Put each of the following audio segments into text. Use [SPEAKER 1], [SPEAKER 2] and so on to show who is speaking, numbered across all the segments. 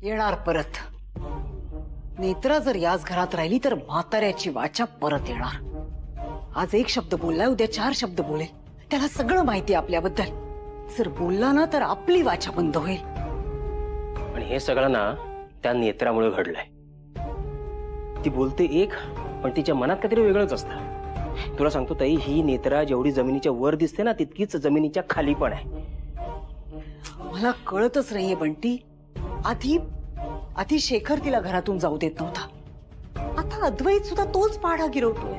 [SPEAKER 1] येणार परत. नेत्रा जर याच घरात राहिली तर म्हाताऱ्याची वाचा परत येणार. आज एक शब्द बोललाय, उद्या 4 शब्द बोलेल. त्याला सगळं माहिती आपल्याबद्दल. जर बोलला ना तर आपली वाचा बंद होईल.
[SPEAKER 2] पण हे सगळं ना त्या नेत्रामुळे घडलंय. ती बोलते एक, पण तिच्या मनात काहीतरी वेगळंच असतं. तुला सांगतो ताई, ही नेत्रा जेवढी जमिनीच्या वर दिसते ना तितकीच जमिनीच्या खाली पण आहे.
[SPEAKER 1] मला कळतच नाहीये बंटी. आधी शेखर तिला घरातून जाऊ देत नव्हता. आता अद्वैत सुद्धा तोच पाढा गिरवतोय.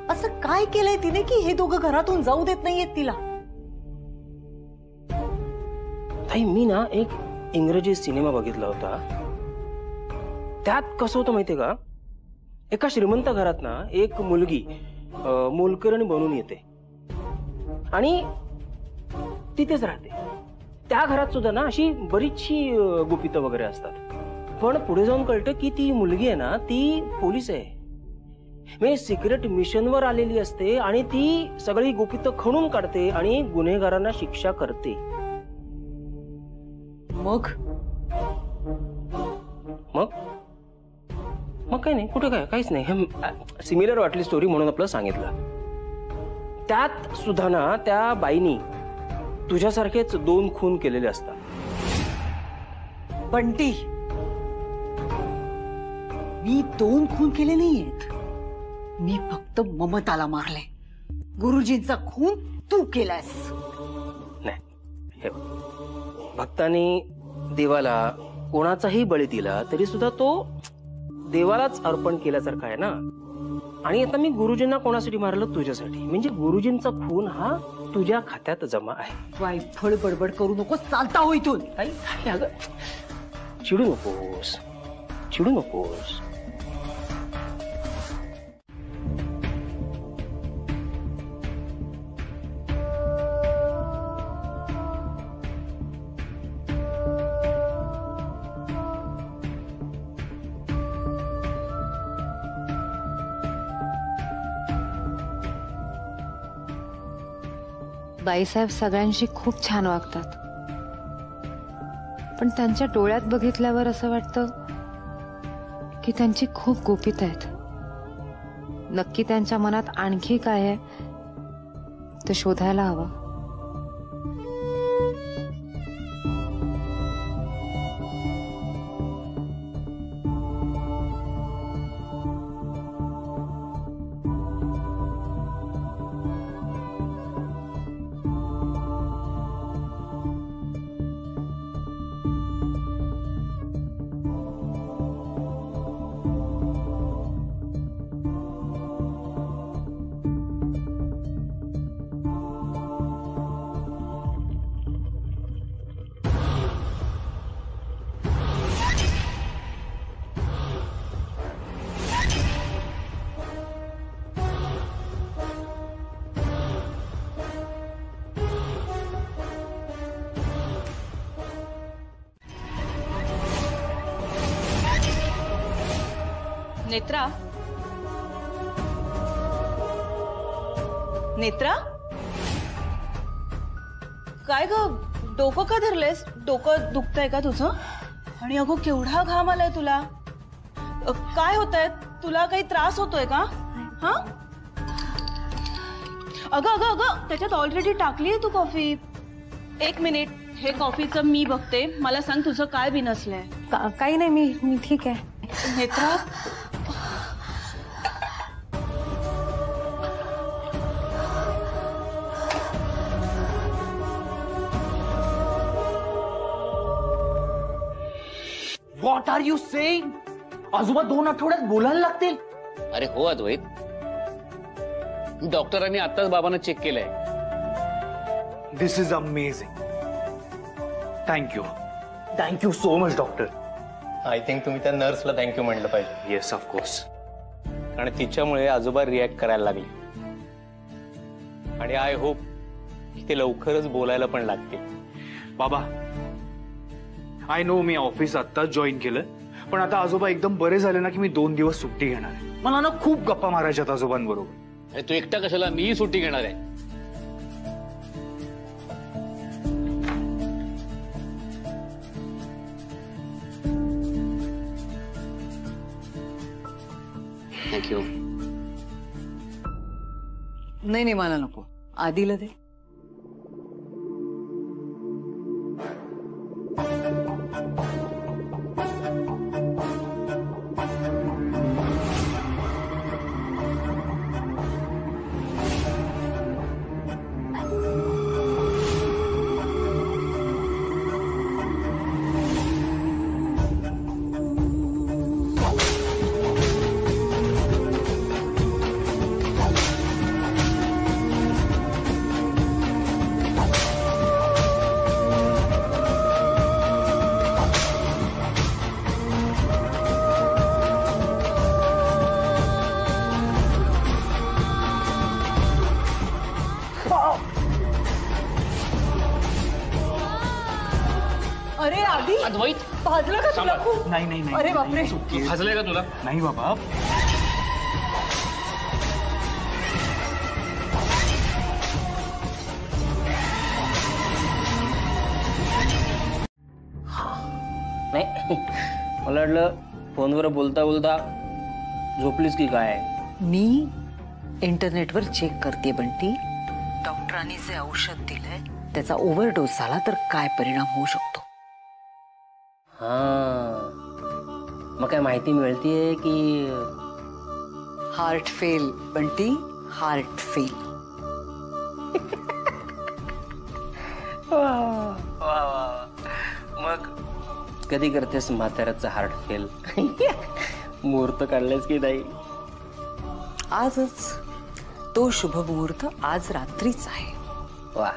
[SPEAKER 1] असं काय केलंय तिने की हे दोघं घरातून जाऊ देत नाहीयेत तिला?
[SPEAKER 2] ताई मी ना एक इंग्रजी सिनेमा बघितला होता. त्यात कसं होतं माहितीये का, एका श्रीमंत घरात ना एक मुलगी मोलकरणी बनून येते आणि तिथेच राहते. त्या घरात सुद्धा ना अशी बरीचशी गुपितं वगैरे असतात. पण पुढे जाऊन कळतं की ती मुलगी आहे ना ती पोलीस आहे. म्हणजे सिक्रेट मिशनवर आलेली असते आणि ती सगळी गुपितं खणून काढते आणि गुन्हेगारांना शिक्षा करते.
[SPEAKER 1] मग
[SPEAKER 2] काही नाही, कुठे काय, काहीच नाही. सिमिलर वाटली स्टोरी म्हणून आपलं सांगितलं. त्यात सुद्धा ना त्या बाईनी तुझ्यासारखेच 2 खून केलेले असतात.
[SPEAKER 1] बंटी, मी 2 खून केले नाहीयेत. मी फक्त ममताला मारले. गुरुजींचा खून तू केलास.
[SPEAKER 2] नाही, भक्तांनी देवाला कोणाचाही बळी दिला तरी सुद्धा तो देवालाच अर्पण केल्यासारखा आहे ना. आणि आता मी गुरुजींना कोणासाठी मारलं? तुझ्यासाठी. म्हणजे गुरुजींचा खून हा तुझ्या खात्यात जमा आहे.
[SPEAKER 1] वायफळ बडबड करू नकोस, चालता हो इथून.
[SPEAKER 2] अगं चिडू नकोस, चिडू नकोस.
[SPEAKER 3] बाईसाहेब सगळ्यांशी खूप छान वागतात, पण त्यांच्या डोळ्यात बघितल्यावर असं वाटतं की त्यांची खूप गुपित आहेत. नक्की त्यांच्या मनात आणखी काय आहे ते शोधायला हवं.
[SPEAKER 4] नेत्रा, नेत्रा, काय ग, डोकं का धरलेस? डोकं दुखतंय का तुझं? आणि अगो केवढा घाम आलाय तुला. काय होतंय? तुला काही त्रास होतोय का? हा, अगं अगं अगं त्याच्यात ऑलरेडी टाकलीये तू कॉफी. 1 मिनिट, हे कॉफीचं मी बघते. मला सांग तुझं काय बिनसलंय?
[SPEAKER 3] काही नाही, मी ठीक आहे.
[SPEAKER 4] Netra,
[SPEAKER 5] what are you saying? आजोबा 2 आठवड्यात बोलायला लागतील.
[SPEAKER 6] अरे हो अद्वैत, डॉक्टरांनी आताच बाबांना चेक केलंय.
[SPEAKER 5] This is amazing. Thank you so much doctor.
[SPEAKER 7] I think तुम्ही त्या नर्सला थँक्यू म्हणलं पाहिजे.
[SPEAKER 5] Yes of course.
[SPEAKER 7] आणि तिच्यामुळे आजोबा रिॲक्ट करायला लागले. आणि आय होप की ते लवकरच बोलायला पण लागतील.
[SPEAKER 5] बाबा, आय नो मी ऑफिस आत्ताच जॉईन केलं, पण आता आजोबा एकदम बरे झाले ना की मी 2 दिवस सुट्टी घेणार आहे. मला ना खूप गप्पा मारायच्यात आजोबांबरोबर.
[SPEAKER 6] अरे तू एकटा कशाला? मीही सुट्टी घेणार आहे. थँक्यू.
[SPEAKER 1] नाही नाही मला नको, आधीला दे. अरे आधी
[SPEAKER 6] अद्वैत,
[SPEAKER 1] भाजलं का तुला खूप?
[SPEAKER 5] नाही नाही नाही.
[SPEAKER 1] अरे बापरे.
[SPEAKER 6] भाजलंय का तुला?
[SPEAKER 5] नाही बाबा.
[SPEAKER 2] नाही मला वाटलं फोनवर बोलता बोलता झोपलीस की काय.
[SPEAKER 1] मी इंटरनेटवर चेक करते बंटी. डॉक्टरांनी जे औषध दिलंय त्याचा ओव्हरडोस झाला तर काय परिणाम होऊ शकतो.
[SPEAKER 2] हा मग काय माहिती मिळतीये की
[SPEAKER 1] heart fail Bunty, heart fail.
[SPEAKER 2] मग कधी करतेस म्हाताऱ्याचं हार्ट फेल? मुहूर्त काढलेस की नाही?
[SPEAKER 1] आजच तो शुभ मुहूर्त आज रात्रीच आहे.
[SPEAKER 2] वा.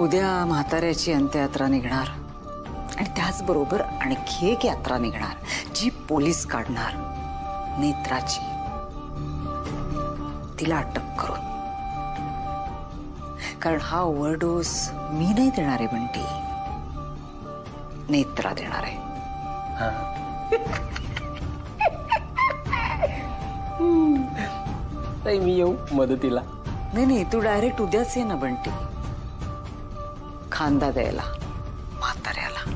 [SPEAKER 1] उद्या म्हाताऱ्याची अंत्ययात्रा निघणार आणि त्याचबरोबर आणखी एक यात्रा निघणार जी पोलीस काढणार, नेत्राची. तिला अटक करून. कारण हा ओव्हरडोस मी नाही देणार आहे बंटी, नेत्रा देणार आहे.
[SPEAKER 2] नाही मी येऊ मदतीला?
[SPEAKER 1] नाही नाही, तू डायरेक्ट उद्याच ये ना बंटी, खांदा द्यायला म्हाताऱ्याला.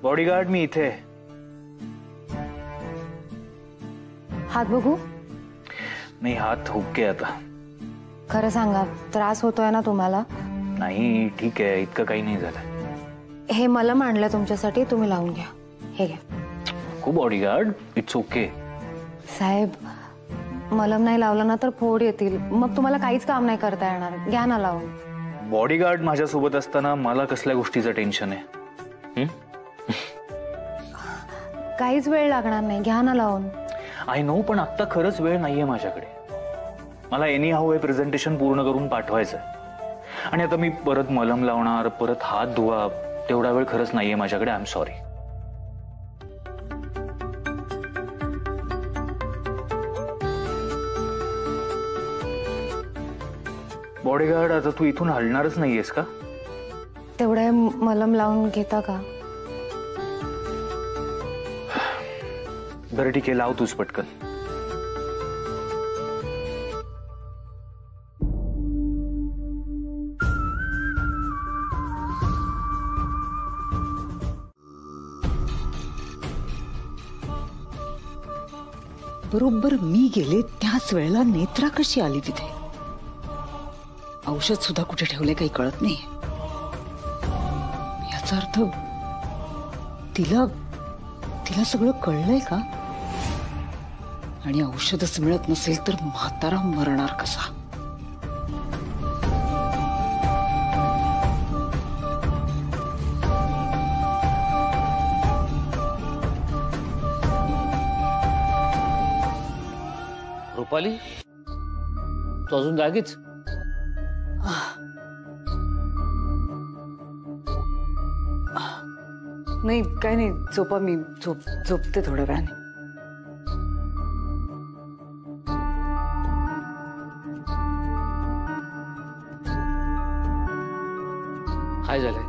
[SPEAKER 5] बॉडीगार्ड मी इथे.
[SPEAKER 3] हात बघू.
[SPEAKER 5] नाही हात हुके आता.
[SPEAKER 3] खरं सांगा, त्रास होतोय ना तुम्हाला?
[SPEAKER 5] नाही ठीक आहे, इतकं काही नाही झालं.
[SPEAKER 3] हे मलम आणलं तुमच्यासाठी, तुम्ही लावून घ्या. हे घ्या.
[SPEAKER 5] खूप बॉडीगार्ड, इट्स ओके.
[SPEAKER 3] साहेब, मलम नाही लावलं ना तर फोड येतील, मग तुम्हाला काहीच काम नाही करता येणार. घ्या ना लावून.
[SPEAKER 5] बॉडीगार्ड माझ्यासोबत असताना मला कसल्या गोष्टीचं टेन्शन आहे?
[SPEAKER 3] काहीच वेळ लागणार नाही, घ्या ना लावून.
[SPEAKER 5] आय नो, पण आत्ता खरंच वेळ नाहीये माझ्याकडे. मला एनी हाऊ हे प्रेझेंटेशन पूर्ण करून पाठवायचंय आणि आता मी परत मलम लावणार, परत हात धुवा, तेवढा वेळ खरंच नाहीये माझ्याकडे. I am sorry. बॉडीगार्ड, आता तू इथून हलणारच नाहीयेस का?
[SPEAKER 3] तेवढे मलम लावून घेता का?
[SPEAKER 5] बरं ठीक आहे, लाव तूच पटकन.
[SPEAKER 1] बरोबर मी गेले त्याच वेळेला नेत्रा कशी आली तिथे? औषध सुद्धा कुठे ठेवले काही कळत नाही. याचा अर्थ तिला तिला सगळं कळलंय का? आणि औषधच मिळत नसेल तर म्हातारा मरणार कसा?
[SPEAKER 6] रुपाली, तू अजून जागीच?
[SPEAKER 1] नाही काय नाही, झोपा. मी झोपते थोड्या वेळाने.
[SPEAKER 6] काय झालंय?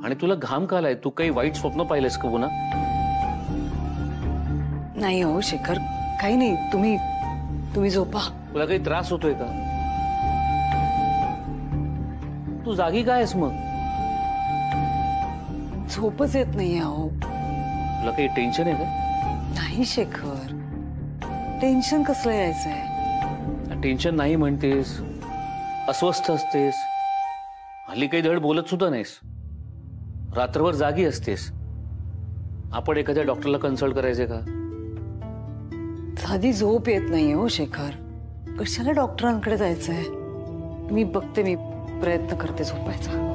[SPEAKER 6] आणि तुला घाम का आलाय? तू काही वाईट स्वप्न पाहिलंस का पुन्हा?
[SPEAKER 1] नाही हो शेखर, काही नाही. तुम्ही तुम्ही झोपा.
[SPEAKER 6] तुला काही त्रास होतोय का? तू जागी काय आहेस मग?
[SPEAKER 1] झोपच येत नाहीये अहो.
[SPEAKER 6] तुला काही टेन्शन आहे का?
[SPEAKER 1] नाही शेखर, टेन्शन कसलं यायचंय?
[SPEAKER 6] टेन्शन नाही म्हणतेस, अस्वस्थ असतेस, हल्ली काही धड बोलत सुद्धा नाहीस, रात्रभर जागी असतेस. आपण एखाद्या डॉक्टरला कन्सल्ट करायचे का?
[SPEAKER 1] साधी झोप येत नाहीये हो शेखर. कशाला डॉक्टरांकडे जायचंय? मी बघते, मी प्रयत्न करते झोपायचा.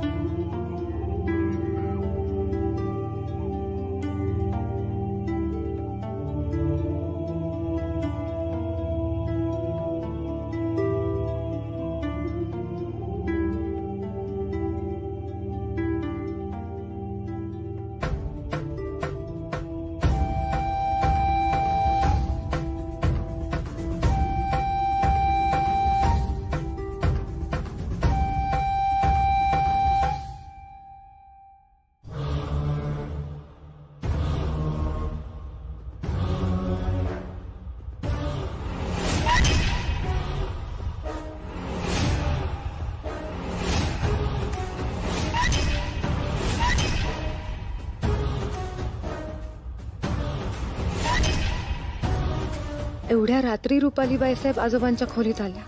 [SPEAKER 3] एवढ्या रात्री रुपाली बाईसाहेब आजोबांच्या खोलीत आल्या,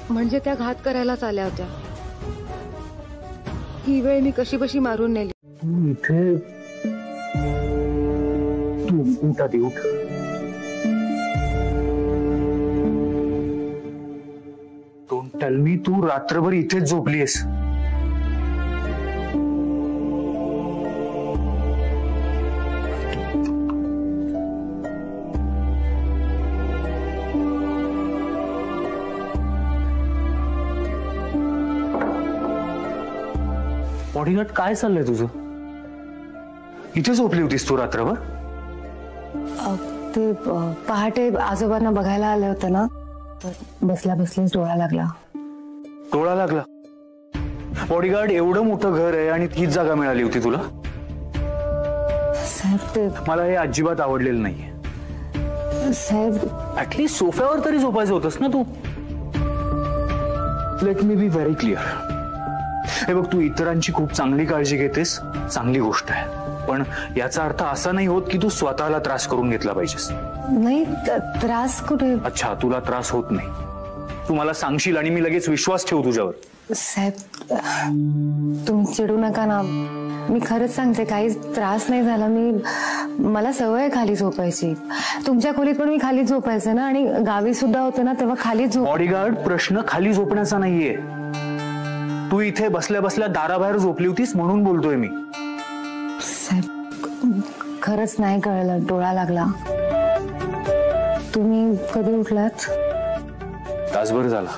[SPEAKER 3] म्हणजे त्या घात करायलाच आल्या होत्या. ही वेळ मी कशी बशी मारून नेली.
[SPEAKER 5] इथे तू उठ आधी, उठ. डोंट टेल मी तू रात्रभर इथेच झोपलीस. बॉडीगार्ड, काय चाललंय तुझं? इथे झोपली होतीस तू रात्रभर?
[SPEAKER 3] ते पहाटे आजोबांना बघायला आले होते ना, बसल्या बसल्याच डोळा लागला.
[SPEAKER 5] डोळा लागला? बॉडीगार्ड, एवढं मोठं घर आहे आणि तीच जागा मिळाली होती तुला?
[SPEAKER 3] साहेब ते
[SPEAKER 5] मला हे अजिबात आवडलेलं नाहीये.
[SPEAKER 3] साहेब,
[SPEAKER 5] ऍटलीस्ट सोफ्यावर तरी झोपायचं होतंस ना तू. Let me be very clear. हे बघ, तू इतरांची खूप चांगली काळजी घेतेस, चांगली गोष्ट आहे, पण याचा अर्थ असा नाही होत की तू स्वतःला त्रास करून घेतला पाहिजेस.
[SPEAKER 3] नाही, त्रास कुठे?
[SPEAKER 5] अच्छा, तुला त्रास होत नाही. तू मला सांगशील आणि मी लगेच विश्वास ठेवू तुझ्यावर.
[SPEAKER 3] साहेब, तुम्ही चिडू नका ना. मी खरंच सांगते, काहीच त्रास नाही झाला. मला सवय आहे खाली झोपायची. तुमच्या खोलीत पण मी खाली झोपायचे ना, आणि गावी सुद्धा होते ना तेव्हा खाली झोप.
[SPEAKER 5] बॉडीगार्ड, प्रश्न खाली झोपण्याचा नाहीये. तू इथे बसल्या बसल्या दाराबाहेर झोपली होतीस म्हणून बोलतोय मी.
[SPEAKER 3] साहेब, खरंच नाही कळलं, डोळा लागला. तुम्ही कधी उठलात?
[SPEAKER 5] तासभर झाला.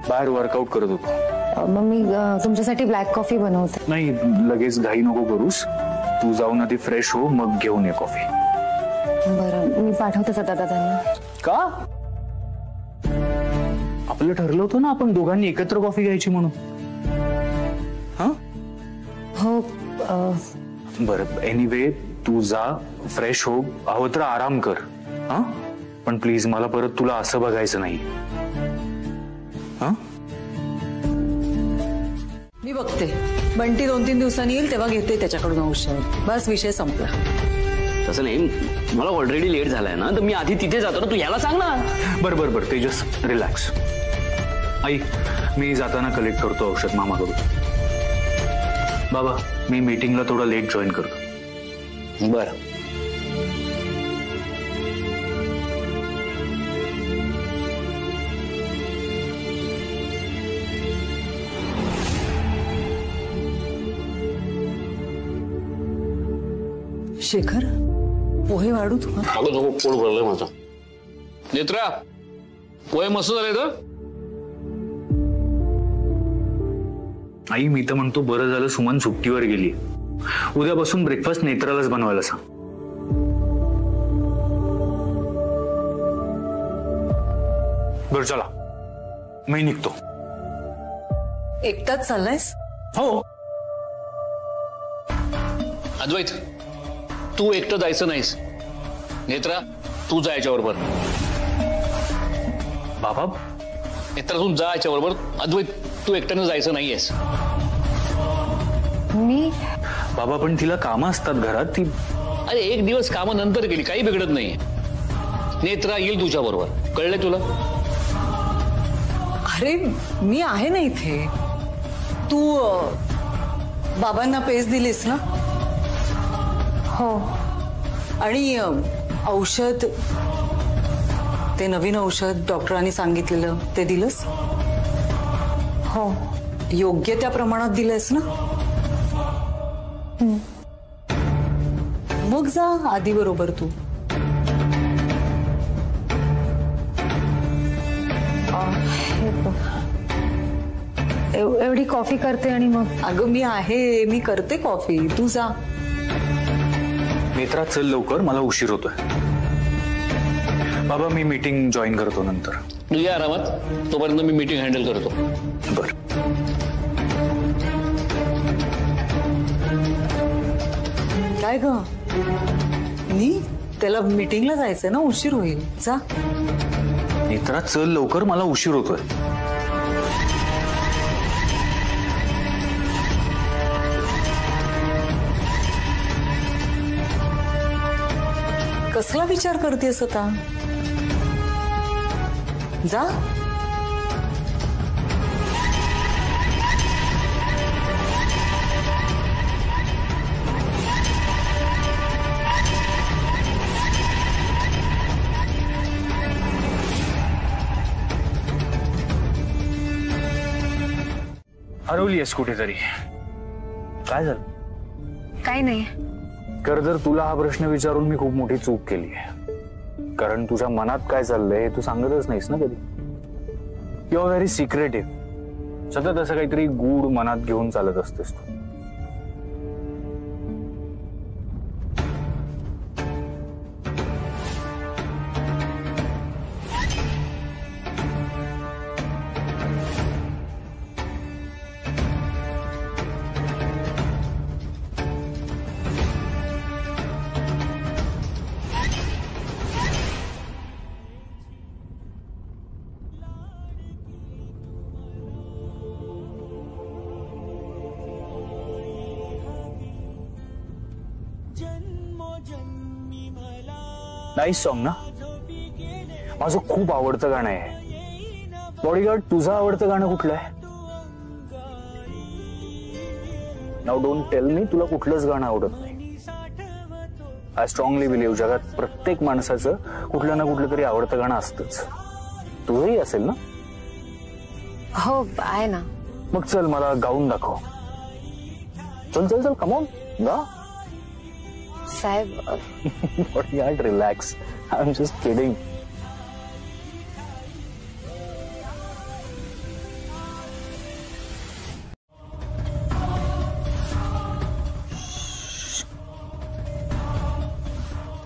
[SPEAKER 5] बाहेर वर्कआउट करत होतो.
[SPEAKER 3] मग मी तुमच्यासाठी ब्लॅक कॉफी बनवते.
[SPEAKER 5] नाही, लगेच घाई नको करूस. तू जाऊन आधी फ्रेश हो, मग घेऊन ये कॉफी.
[SPEAKER 3] बरं, मी पाठवतेच आता दादांना.
[SPEAKER 5] का? आपलं ठरलं होतं ना आपण दोघांनी एकत्र कॉफी घ्यायची म्हणून. हा?
[SPEAKER 3] हो.
[SPEAKER 5] बरं, एनिवे तू जा, फ्रेश हो, हवं तर आराम कर. हा, पण प्लीज मला परत तुला असं बघायचं नाही. हा?
[SPEAKER 1] मी बघते. बंटी 2-3 दिवसांनी येईल तेव्हा घेते त्याच्याकडून औषध. बस, विषय संपला.
[SPEAKER 8] तसं नाही, मला ऑलरेडी लेट झालाय ना, तर मी आधी तिथे जातो ना, तू याला सांग ना.
[SPEAKER 5] बरं बरं बरं, तेजस रिलॅक्स. आई, मी जाताना कलेक्ट करतो औषध मामाकडून. बाबा, मी मीटिंगला थोडा लेट जॉईन करतो.
[SPEAKER 8] बरं.
[SPEAKER 1] शेखर, पोहे वाढू तुला?
[SPEAKER 6] अगं नको, पोट भरलंय माझं. नेत्रा, पोहे मस्त झाले तर.
[SPEAKER 5] आई, मी तर म्हणतो बरं झालं सुमन सुट्टीवर गेली. उद्यापासून ब्रेकफास्ट नेत्रालाच बनवायला सांग. बरं चला, मी निघतो.
[SPEAKER 1] एकटाच चाललायस?
[SPEAKER 5] हो.
[SPEAKER 6] अद्वैत, तू एकटं जायचं नाहीस. नेत्रा, तू जायच्या बरोबर.
[SPEAKER 5] बाबा
[SPEAKER 6] मित्रातून जा याच्याबरोबर. अद्वैत, तू एकट्यानं जायचं नाहीयेस.
[SPEAKER 3] मी
[SPEAKER 5] बाबा पण तिला कामं असतात घरात. ती
[SPEAKER 6] अरे एक दिवस कामं नंतर केली, काही बिघडत नाहीये. नेत्रा येईल तुझ्या बरोबर, कळलंय तुला?
[SPEAKER 1] अरे मी आहे ना इथे. तू बाबांना पेज दिलीस ना?
[SPEAKER 3] हो.
[SPEAKER 1] आणि औषध, ते नवीन औषध डॉक्टरांनी सांगितलेलं ते दिलंस?
[SPEAKER 3] हो.
[SPEAKER 1] योग्य त्या प्रमाणात दिलंस ना? मग जा आधी बरोबर तू.
[SPEAKER 3] हे बघ. एवढी कॉफी करते आणि मग.
[SPEAKER 1] अगं मी आहे, मी करते कॉफी, तू जा.
[SPEAKER 5] नेत्रा चल लवकर, मला उशीर होतोय. बाबा मी मीटिंग जॉईन करतो नंतर.
[SPEAKER 6] तू या आरामात, तोपर्यंत मी मीटिंग हँडल करतो.
[SPEAKER 5] बर.
[SPEAKER 1] काय ग नी, त्याला मीटिंगला जायचंय ना, उशीर होईल. जा.
[SPEAKER 5] नेत्रा चल लवकर, मला उशीर होतोय.
[SPEAKER 1] कसला विचार करतेस आता? जा.
[SPEAKER 5] हरवलीयस कुठेतरी. काय झालं?
[SPEAKER 3] काही नाही.
[SPEAKER 5] कर जर तुला हा प्रश्न विचारून मी खूप मोठी चूक केली आहे. कारण तुझ्या मनात काय चाललंय हे तू सांगतच नाहीस ना कधी. You are very secretive. सतत असं काहीतरी गूढ मनात घेऊन चालत असतेस तू. नाईस सॉन्ग ना. माझं खूप आवडतं गाणं आहे. बॉडीगार्ड, तुझं आवडतं गाणं कुठलं आहे? नाउ डोंट टेल मी तुला कुठलंच गाणं आवडत नाही. आय स्ट्रॉंगली बिलीव्ह जगात प्रत्येक माणसाचं कुठलं ना कुठलं तरी आवडतं गाणं असतंच. तुझंही असेल ना?
[SPEAKER 3] हो आहे ना.
[SPEAKER 5] मग चल मला गाऊन दाखव. चल चल चल, कम ऑन, गा.
[SPEAKER 3] साहेब
[SPEAKER 5] bodyguard relax. I am just kidding.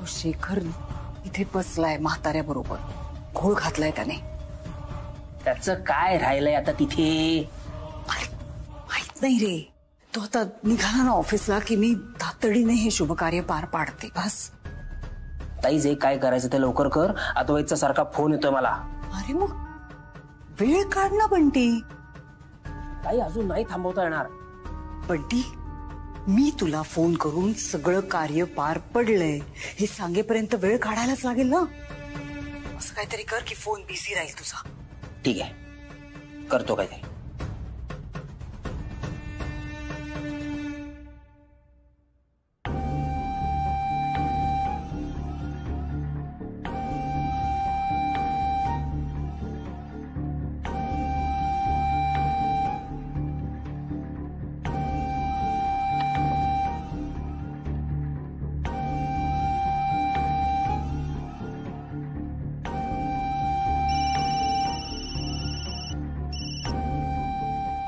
[SPEAKER 1] Shekhar इथे बसलाय म्हाताऱ्या बरोबर, घोळ घातलाय त्याने.
[SPEAKER 2] त्याचं काय राहिलंय आता तिथे?
[SPEAKER 1] माहित नाही रे. तो आता निघाला ना ऑफिसला की मी तातडीने हे शुभ कार्य पार पाडते बस.
[SPEAKER 2] ताई जे काय करायचं ते लवकर कर. अद्वैतचा सारखा फोन येतोय मला.
[SPEAKER 1] अरे मग वेळ काढ ना बंटी.
[SPEAKER 2] ताई अजून नाही थांबवता येणार.
[SPEAKER 1] बंटी, मी तुला फोन करून सगळं कार्य पार पडलंय हे सांगेपर्यंत वेळ काढायलाच लागेल ना. असं काहीतरी कर की फोन बिझी राहील तुझा.
[SPEAKER 2] ठीक आहे, करतो काय ते.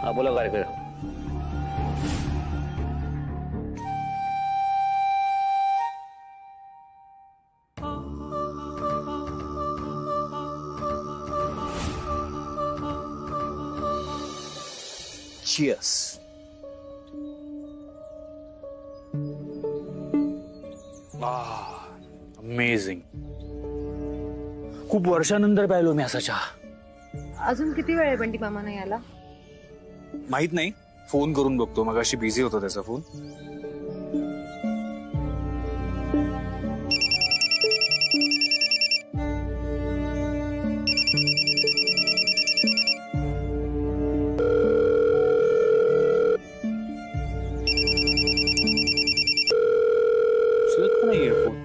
[SPEAKER 6] हा बोला कार्यक्रम.
[SPEAKER 5] Cheers. अमेझिंग. खूप वर्षानंतर प्यायलो मी असा चहा.
[SPEAKER 3] अजून किती वेळ आहे बंटी मामाने यायला?
[SPEAKER 5] माहित नाही, फोन करून बघतो. मगाशी बिझी होता त्याचा फोन. उचलत का नाहीये फोन?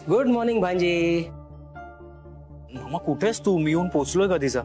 [SPEAKER 2] गुड मॉर्निंग भांजी.
[SPEAKER 5] मामा कुठेस तू? मी येऊन पोचलोय कधीचा.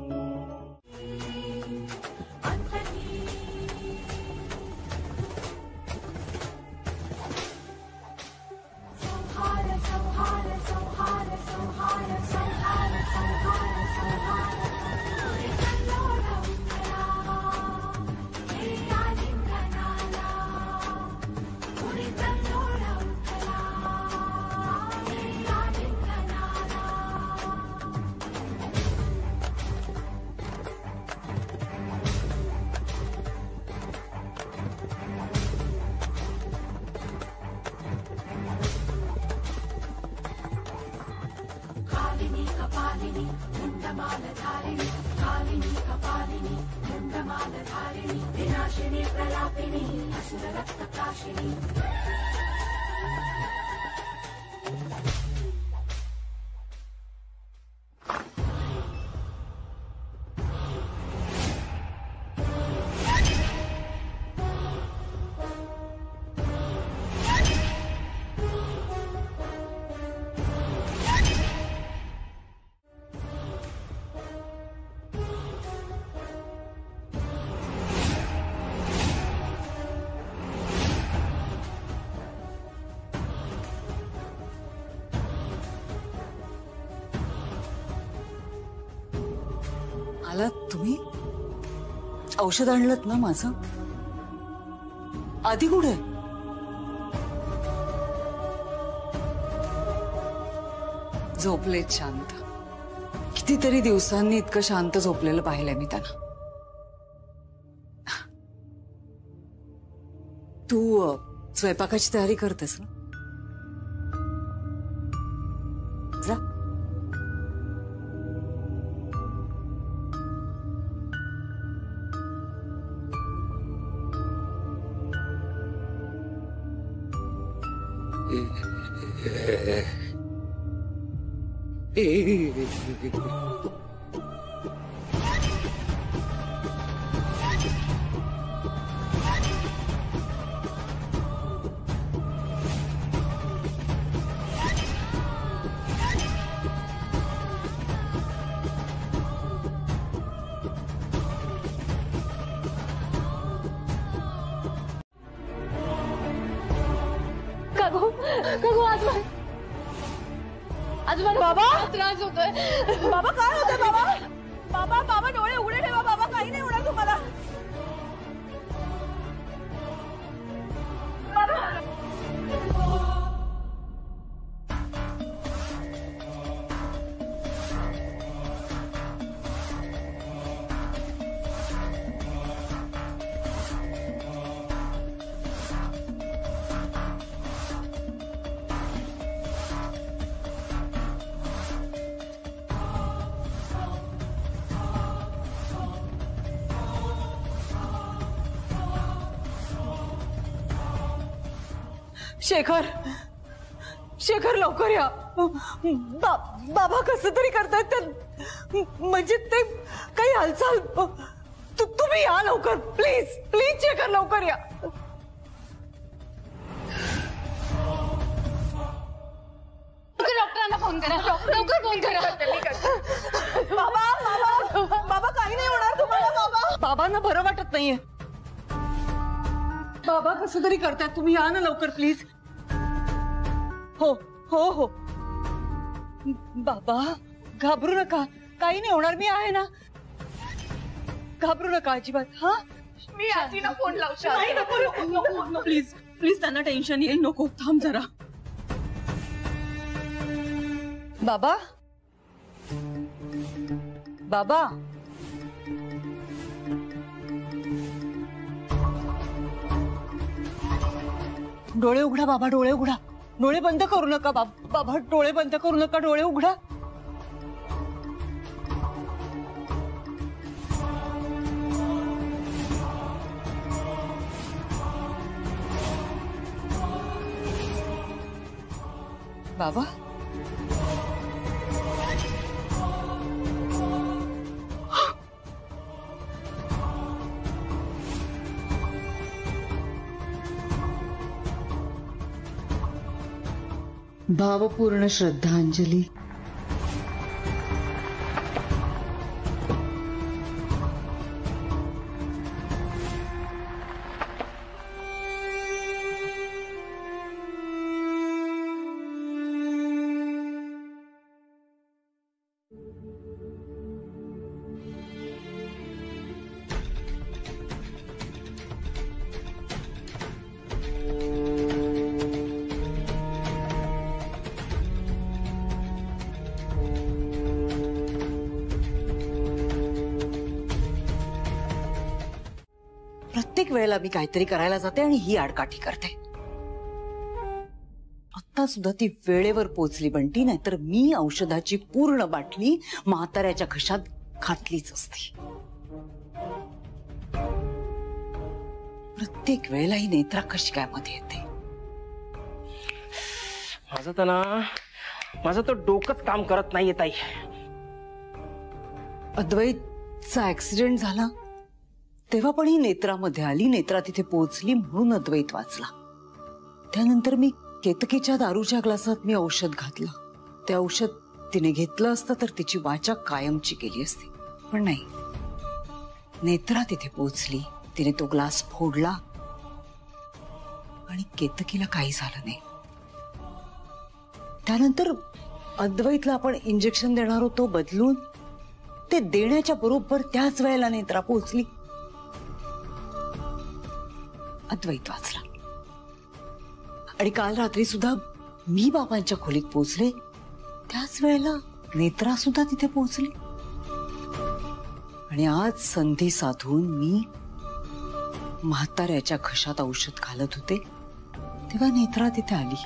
[SPEAKER 1] आलात तुम्ही? औषध आणलंत ना माझं? आधी कुठे? झोपलेत शांत. कितीतरी दिवसांनी इतकं शांत झोपलेलं पाहिलंय मी त्यांना. तू स्वयंपाकाची तयारी करतेस ना? जा.
[SPEAKER 4] आजोबा बाबा त्रास होतोय. बाबा काय होतंय बाबा? बाबा बाबा डोळे उघडे ठेवा. बाबा काही नाही होणार तुम्हाला. शेखर, शेखर लवकर या. बाबा कसं तरी करतायत. म्हणजे ते काही हालचाल. तुम्ही या लवकर प्लीज. प्लीज शेखर लवकर या.
[SPEAKER 3] डॉक्टरांना फोन करा. लवकर फोन करा.
[SPEAKER 4] बाबा बाबा बाबा काही नाही होणार तुम्हाला. बाबा बाबा
[SPEAKER 1] बाबांना बरं वाटत नाहीये. बाबा कसं तरी करतात, तुम्ही या ना लवकर प्लीज. हो हो हो बाबा, घाबरू नका, काही नाही होणार, मी आहे ना, घाबरू नका अजिबात. हा
[SPEAKER 4] मी आजीला फोन लावू. प्लीज प्लीज, त्यांना टेन्शन येईल, नको, थांब जरा.
[SPEAKER 1] बाबा बाबा डोळे उघडा बाबा, डोळे उघडा, डोळे बंद करू नका बाबा, डोळे बंद करू नका, डोळे उघडा. बाबा
[SPEAKER 9] भावपूर्ण श्रद्धांजली.
[SPEAKER 1] प्रत्येक वेळेला मी काहीतरी करायला जाते आणि ही आडकाठी करते. आता सुद्धा ती वेळेवर पोचली बंटी, नाहीतर मी औषधाची पूर्ण बाटली म्हाताऱ्याच्या घशात घातलीच असती. प्रत्येक वेळेला ही नेत्रा कशी काय मध्ये येते.
[SPEAKER 2] माझं तर डोकंच काम करत नाहीये ताई.
[SPEAKER 1] अद्वैतचा ऍक्सिडेंट झाला तेव्हा पण ही नेत्रामध्ये आली, नेत्रा तिथे पोहोचली म्हणून अद्वैत वाचला. त्यानंतर मी केतकीच्या दारूच्या ग्लासात मी औषध घातलं. ते औषध तिने घेतलं असतं तर तिची वाचा कायमची गेली असती, पण नाही. नेत्रा तिथे पोहोचली, तिने तो ग्लास फोडला आणि केतकीला काही झालं नाही. त्यानंतर अद्वैतला आपण इंजेक्शन देणार होतो बदलून, ते देण्याच्या बरोबर त्याच वेळेला नेत्रा पोहोचली. अद्वैत वाचला. आणि काल रात्री सुद्धा मी बाबांच्या खोलीत पोहोचले, त्याच वेळेला नेत्रा सुद्धा तिथे पोहोचली. आणि आज संधी साधून मी म्हाताऱ्याच्या घशात औषध घालत होते तेव्हा नेत्रा तिथे आली,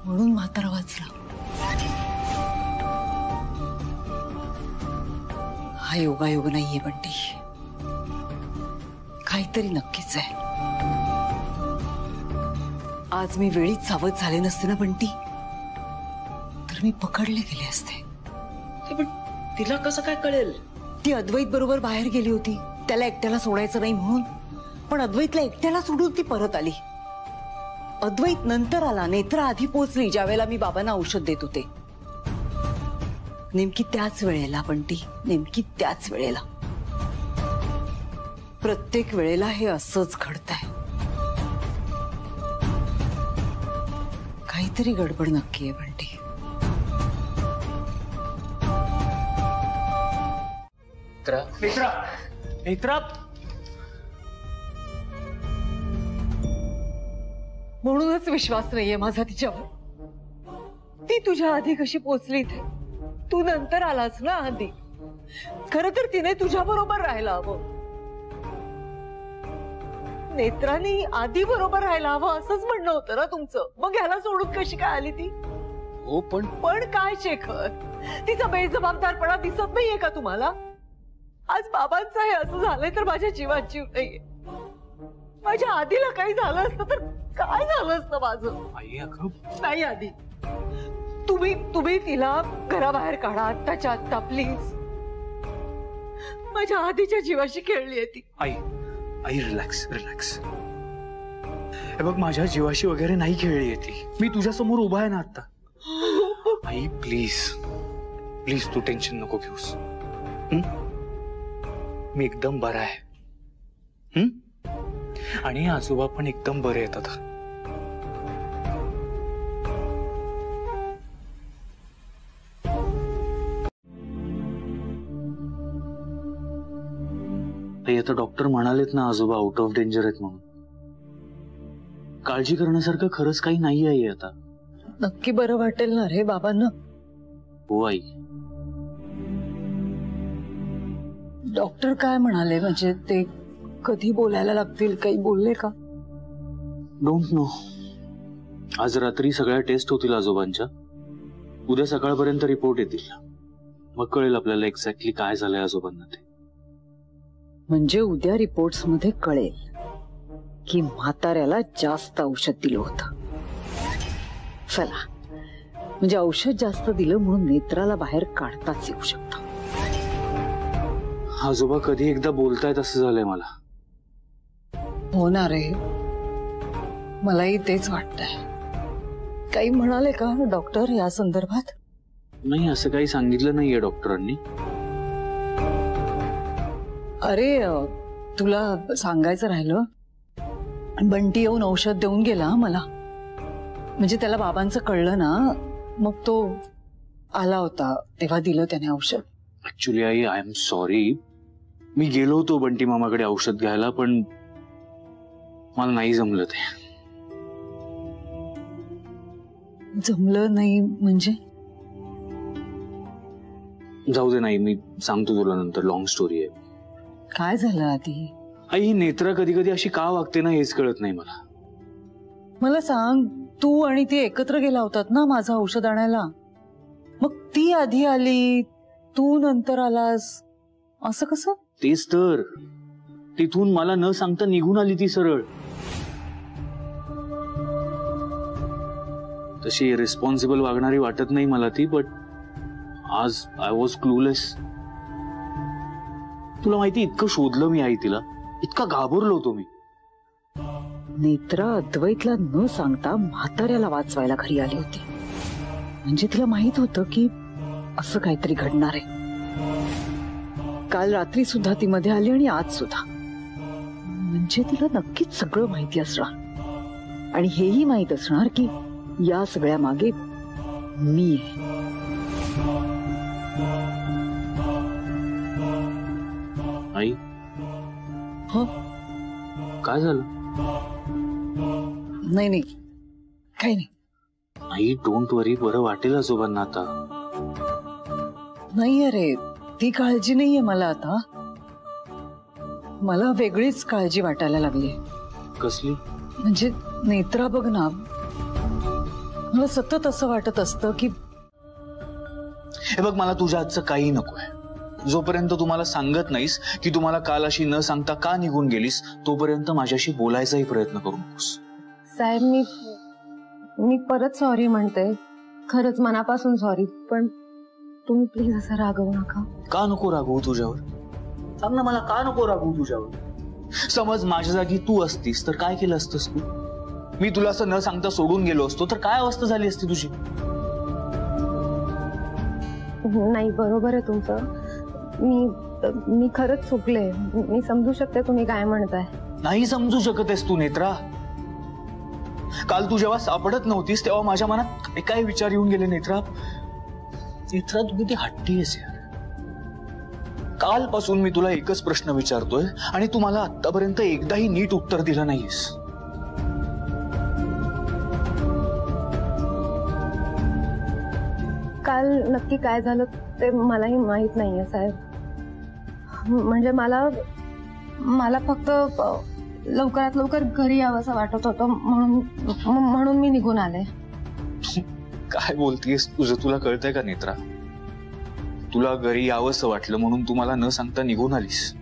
[SPEAKER 1] म्हणून म्हातारा वाचला. हा योगायोग नाहीये बंटी, काहीतरी नक्कीच आहे. आज मी वेळीच सावध झाले नसते ना बंटी, तर मी पकडले गेले असते.
[SPEAKER 2] पण तिला कसं काय कळेल?
[SPEAKER 1] ती अद्वैत बरोबर बाहेर गेली होती, त्याला एकट्याला सोडायचं नाही म्हणून. पण अद्वैतला एकट्याला सोडून ती परत आली. अद्वैत नंतर आला, नेत्रा आधी पोहोचली ज्या वेळेला मी बाबांना औषध देत होते. नेमकी त्याच वेळेला बंटी, नेमकी त्याच वेळेला. प्रत्येक वेळेला हे असंच घडतंय. काहीतरी गडबड नक्की आहे बंटी.
[SPEAKER 5] नेत्रा
[SPEAKER 1] म्हणूनच विश्वास नाहीये माझा तिच्यावर. ती तुझ्या आधी कशी पोचली इथे, तू नंतर आलास ना आधी. खर तर तिने तुझ्या बरोबर राहायला हवं, नेत्रांनी आधी बरोबर राहायला हवं असंच म्हणणं होतं ना तुमचं. मग ह्याला सोडून कशी काय आली ती?
[SPEAKER 6] हो पण
[SPEAKER 1] काय शेखर, तिचा बेजबाबदारपणा दिसत नाहीये का तुम्हाला? आज बाबांचं हे असं झालंय तर माझ्या जीवात जीव नाहीये. माझ्या आधीला काही झालं असतं तर काय झालं असतं माझं? नाही आधी तुम्ही तिला घराबाहेर काढा आत्ताच्या आत्ता प्लीज. माझ्या आधीच्या जीवाशी खेळली आहे ती.
[SPEAKER 5] आई रिलॅक्स रिलॅक्स. हे बघ, माझ्या जीवाशी वगैरे नाही खेळली ती. मी तुझ्या समोर उभा आहे ना आता. आई प्लीज प्लीज, तू टेन्शन नको घेऊस. मी एकदम बरा आहे. आणि आजोबा पण एकदम बरे आहेत आता. आता डॉक्टर म्हणालेत ना आजोबा आउट ऑफ डेंजर आहेत म्हणून. काळजी करण्यासारखं खरंच काही नाही आहे आता.
[SPEAKER 1] नक्की बरं वाटेल ना रे बाबांना?
[SPEAKER 5] हो आई.
[SPEAKER 1] डॉक्टर काय म्हणाले? म्हणजे ते कधी बोलायला लागतील, काही बोलले का?
[SPEAKER 5] Don't know. आज रात्री सगळ्या टेस्ट होतील आजोबांच्या. उद्या सकाळपर्यंत रिपोर्ट येतील. मग कळेल आपल्याला एक्झॅक्टली काय झालंय आजोबांना ते.
[SPEAKER 1] म्हणजे उद्या रिपोर्ट्स मध्ये कळेल की म्हाताऱ्याला जास्त औषध दिलं होतं. चला, म्हणजे औषध जास्त दिलं म्हणून नेत्राला बाहेर काढताच येऊ शकतं.
[SPEAKER 5] आजोबा कधी एकदा बोलतायत असं झालंय मला.
[SPEAKER 1] होणार आहे, मलाही तेच वाटतंय. काही म्हणाले का डॉक्टर या संदर्भात?
[SPEAKER 5] नाही, असं काही सांगितलं नाहीये डॉक्टरांनी.
[SPEAKER 1] अरे तुला सांगायचं राहिलं, बंटी येऊन औषध देऊन गेला मला. म्हणजे त्याला बाबांचं कळलं ना, मग तो आला होता तेव्हा दिलं त्याने औषध.
[SPEAKER 5] ऍक्च्युली आई, आय एम सॉरी. मी गेलो होतो बंटी मामाकडे औषध घ्यायला, पण मला नाही जमलं. ते
[SPEAKER 1] जमलं नाही म्हणजे?
[SPEAKER 5] जाऊ दे, नाही मी सांगतो तुला नंतर. लॉंग स्टोरी आहे.
[SPEAKER 1] काय झालं आधी?
[SPEAKER 5] आई, ही नेत्रा कधी कधी अशी का वागते ना हेच कळत नाही मला.
[SPEAKER 1] मला सांग, तू आणि ती एकत्र गेला होतात ना माझं औषध आणायला. मग ती आधी आली, तू नंतर आलास, असं कसं?
[SPEAKER 5] तेच तर, तिथून मला न सांगता निघून आली ती सरळ. तशी रिस्पॉन्सिबल वागणारी वाटत नाही मला ती, बट आज आय वॉज क्लूलेस. तुला माहिती, इतकं शोधलं मी आई तिला, इतका घाबरलो होतो मी.
[SPEAKER 1] नेत्रा अद्वैतला न सांगता म्हाताऱ्याला वाचवायला घरी आली होती. म्हणजे तिला माहित होतं की असं काहीतरी घडणार आहे. काल रात्री सुद्धा ती मध्ये आली आणि आज सुद्धा. म्हणजे तिला नक्कीच सगळं माहिती असणार. आणि हेही माहित असणार की या सगळ्या मागे मी आहे.
[SPEAKER 5] आई,
[SPEAKER 1] हो,
[SPEAKER 5] काय झालं?
[SPEAKER 1] नाही नाही, काही नाही.
[SPEAKER 5] आई, डोंट वरी, बरं वाटेल आजोबांना आता.
[SPEAKER 1] नाही अरे, ती काळजी नाहीये मला आता. मला वेगळीच काळजी वाटायला लागली.
[SPEAKER 5] कसली?
[SPEAKER 1] म्हणजे नेत्रा बघ ना, मला सतत असं वाटत असतं की
[SPEAKER 5] हे बघ, मला तुझ्या हातचं काही नकोय. जोपर्यंत तुम्हाला सांगत नाहीस की तुम्हाला काल अशी न सांगता का निघून गेलीस, तोपर्यंत माझ्याशी बोलायचाही प्रयत्न करू नकोस.
[SPEAKER 3] साहेब, मी परत सॉरी म्हणते. खरंच मनापासून सॉरी. पण तुम्ही प्लीज असं रागवू नका.
[SPEAKER 5] का नको रागवू तुझ्यावर? सांग ना मला, का नको रागवू तुझ्यावर? समज माझ्या जागी तू असतीस तर काय केलं असतंस तू? मी तुला असं न सांगता सोडून गेलो असतो तर काय अवस्था झाली असती तुझी?
[SPEAKER 3] नाही, बरोबर आहे तुमचं. मी खरंच चुकले. मी समजू शकते तुम्ही काय म्हणताय.
[SPEAKER 5] नाही समजू शकत आहेस तू नेत्रा. काल तू जेव्हा सापडत नव्हतीस तेव्हा माझ्या मनात काय काय विचार येऊन गेले नेत्रा. नेत्रा, तू किती हट्टी आहेस यार. कालपासून मी तुला एकच प्रश्न विचारतोय आणि तू मला आतापर्यंत एकदाही नीट उत्तर दिलं नाहीस.
[SPEAKER 3] काल नक्की काय झालं ते मलाही माहित नाहीये साहेब. म्हणजे मला फक्त लवकरात लवकर घरी यावंसं वाटत होतं, म्हणून मी निघून आले.
[SPEAKER 5] काय बोलतीयस? तुझं तुला कळतंय का नेत्रा? तुला घरी यावंसं वाटलं म्हणून तू मला न सांगता निघून आलीस.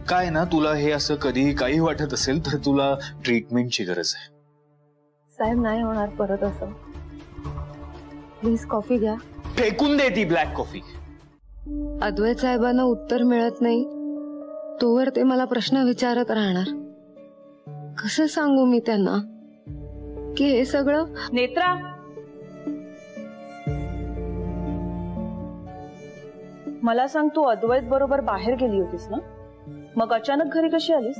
[SPEAKER 5] काय ना, तुला हे असं कधी काही वाटत असेल तर तुला ट्रीटमेंटची गरज आहे.
[SPEAKER 3] साहेब, नाही होणार परत असं. प्लीज कॉफी घ्या.
[SPEAKER 5] फेकून दे ती ब्लॅक कॉफी.
[SPEAKER 3] अद्वैत साहेबांना उत्तर मिळत नाही तोवर ते मला प्रश्न विचारत राहणार. कसं सांगू मी त्यांना की हे सगळं?
[SPEAKER 4] नेत्रा, मला सांग, तू अद्वैत बरोबर बाहेर गेली होतीस ना, मग अचानक घरी कशी आलीस?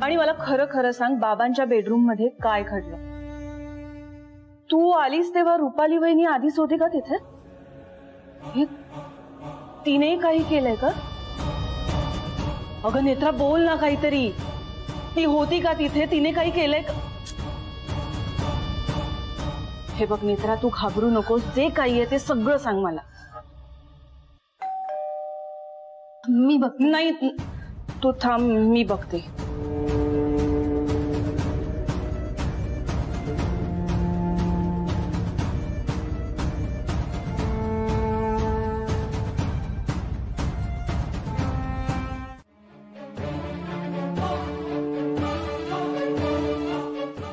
[SPEAKER 4] आणि मला खरं खरं सांग, बाबांच्या बेडरूम मध्ये काय घडलं? तू आलीस तेव्हा रुपाली वहिनी आधीच होती का तिथे? हे तिने काही केलंय का? अगं नेत्रा, बोल ना काहीतरी. ती होती का तिथे? तिने काही केलंय का? हे बघ नेत्रा, तू घाबरू नकोस. जे काही आहे ते सगळं सांग मला.
[SPEAKER 3] मी बघ.
[SPEAKER 4] नाही, तू थांब, मी बघते.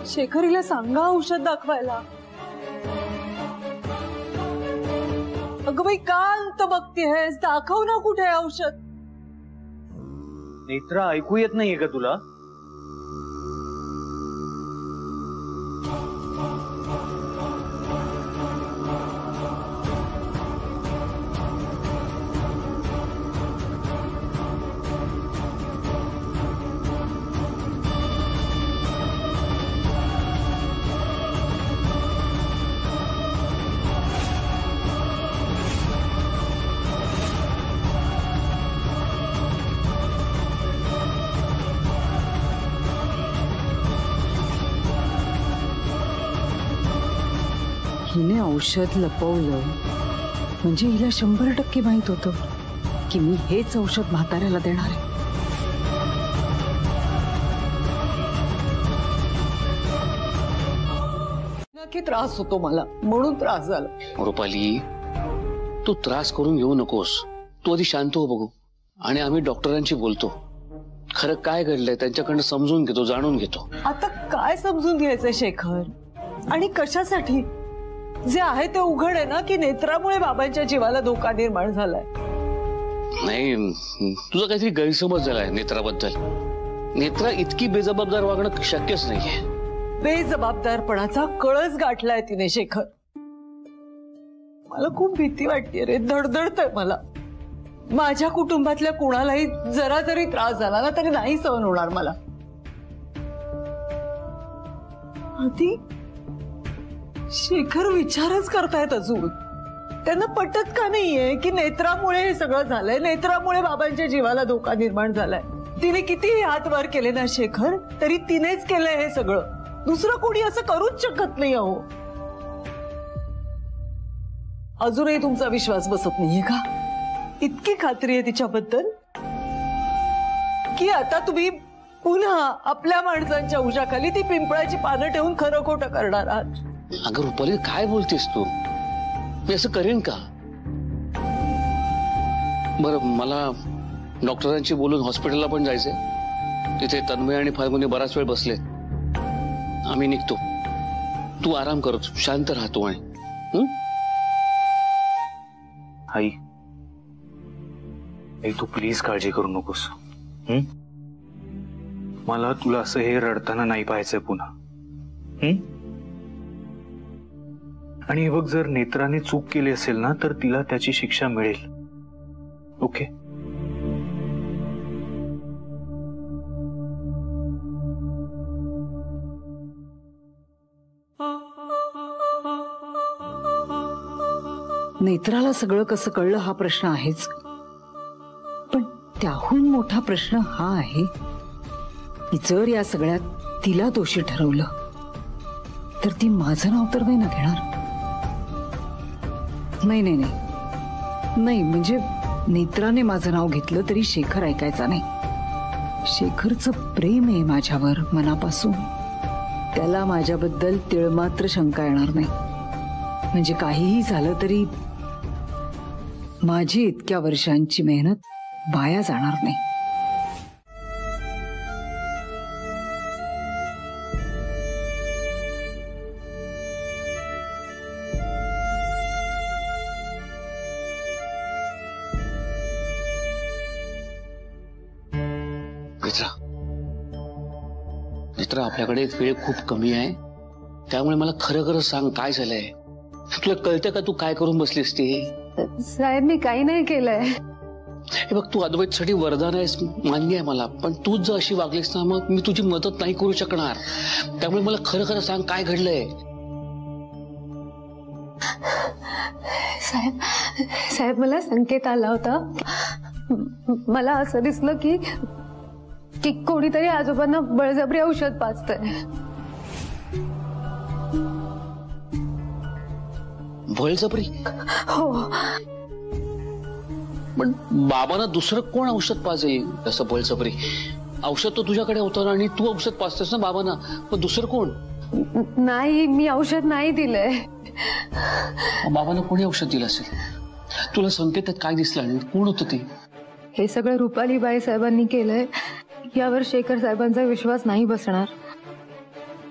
[SPEAKER 4] शेखरीला सांगा औषध दाखवायला. अगं बाई, का अंत बघतेस? दाखव ना कुठे आहे औषध.
[SPEAKER 5] नेत्रा, ऐकू येत नाहीये का तुला?
[SPEAKER 1] हिने औषध लपवलं म्हणजे हिला 100% माहित होतं की मी हेच औषध म्हाताऱ्याला देणार आहे. नक्की त्रास होतो मला, म्हणून त्रास झाला.
[SPEAKER 6] रुपाली, तू त्रास करून घेऊ नकोस. तू आधी शांत हो बघू, आणि आम्ही डॉक्टरांशी बोलतो. खरं काय घडलंय त्यांच्याकडनं समजून घेतो, जाणून घेतो.
[SPEAKER 1] आता काय समजून घ्यायचंय शेखर? आणि कशासाठी? जे आहे ते उघड आहे ना की नेत्रामुळे बाबांच्या जीवाला धोका निर्माण झालाय.
[SPEAKER 6] नाही, तुझा काहीतरी गैरसमज झालाय नेत्राबद्दल. नेत्रा इतकी बेजबाबदार वागणं शक्यच नाहीये.
[SPEAKER 1] बेजबाबदारपणाचा कळस गाठलाय तिने शेखर. मला खूप भीती वाटते रे, धडधडतंय मला. माझ्या कुटुंबातल्या कुणालाही जरा जरी त्रास झाला ना तरी नाही सहन होणार मला. आधी शेखर विचारच करतायत अजून. त्यांना पटत का नाहीये की नेत्रामुळे हे सगळं झालंय, नेत्रामुळे बाबांच्या जीवाला धोका निर्माण झालाय. तिने कितीही हात वर केले ना शेखर, तरी तिनेच केलंय हे सगळं. दुसरं कोणी असं करूच शकत नाही. अहो, अजूनही तुमचा विश्वास बसत नाहीये का? इतकी खात्री आहे तिच्याबद्दल की आता तुम्ही पुन्हा आपल्या माणसांच्या उशाखाली ती पिंपळाची पानं ठेवून खरं खोटं करणार आहात.
[SPEAKER 6] अगं रुपाली, काय बोलतेस तू? मी असं करेन का? बरं, मला डॉक्टरांशी बोलून हॉस्पिटलला पण जायचंय. तिथे तन्मय आणि फाल्गुनी बराच वेळ बसले. आम्ही निघतो. तू आराम करतो, शांत राहतो. आणि
[SPEAKER 5] आई, तू प्लीज काळजी करू नकोस. मला तुला असं हे रडताना नाही पाहायचंय पुन्हा. आणि हे बघ, जर नेत्राने चूक केली असेल ना तर तिला त्याची शिक्षा मिळेल. ओके?
[SPEAKER 1] नेत्राला सगळं कसं कळलं हा प्रश्न आहेच, पण त्याहून मोठा प्रश्न हा आहे की जर या सगळ्यात तिला दोषी ठरवलं तर ती माझं नाव तर नाही ना घेणार. नाही नाही नाही नाही, म्हणजे नेत्राने माझं नाव घेतलं तरी शेखर ऐकायचा नाही. शेखरचं प्रेम आहे माझ्यावर मनापासून. त्याला माझ्याबद्दल तिळमात्र शंका येणार नाही. म्हणजे काहीही झालं तरी माझी इतक्या वर्षांची मेहनत वाया जाणार नाही.
[SPEAKER 6] मित्र, आपल्याकडे वेळ खूप कमी आहे, त्यामुळे मला खरं खरं सांग, काय झालंय? तुला कळतं का तू काय करून बसलीस ते?
[SPEAKER 3] साहेब मी काही नाही केलंय.
[SPEAKER 6] हे बघ, तू अद्वैतसाठी वरदान आहेस मान्य आहे मला, पण तूच जर अशी वागलीस ना मग मी तुझी मदत नाही करू शकणार. त्यामुळे मला खरं खरं सांग, काय घडलंय?
[SPEAKER 3] साहेब मला संकेत आला होता. मला असं दिसलं की कोणीतरी आजोबांना बळजबरी औषध पाजतंय.
[SPEAKER 6] बळजबरी?
[SPEAKER 3] हो.
[SPEAKER 6] पण बाबांना दुसरं कोण औषध पाजेल तसं बळजबरी? औषध तो तुझ्याकडे होतं आणि तू औषध पाजतेस ना बाबांना, मग दुसरं कोण?
[SPEAKER 3] नाही, मी औषध नाही दिलंय.
[SPEAKER 6] बाबांना कोणी औषध दिलं असेल? तुला संकेतात काय दिसलं आणि कोण होतं ते?
[SPEAKER 3] हे सगळं रुपालीबाई साहेबांनी केलंय यावर शेखर साहेबांचा विश्वास नाही बसणार,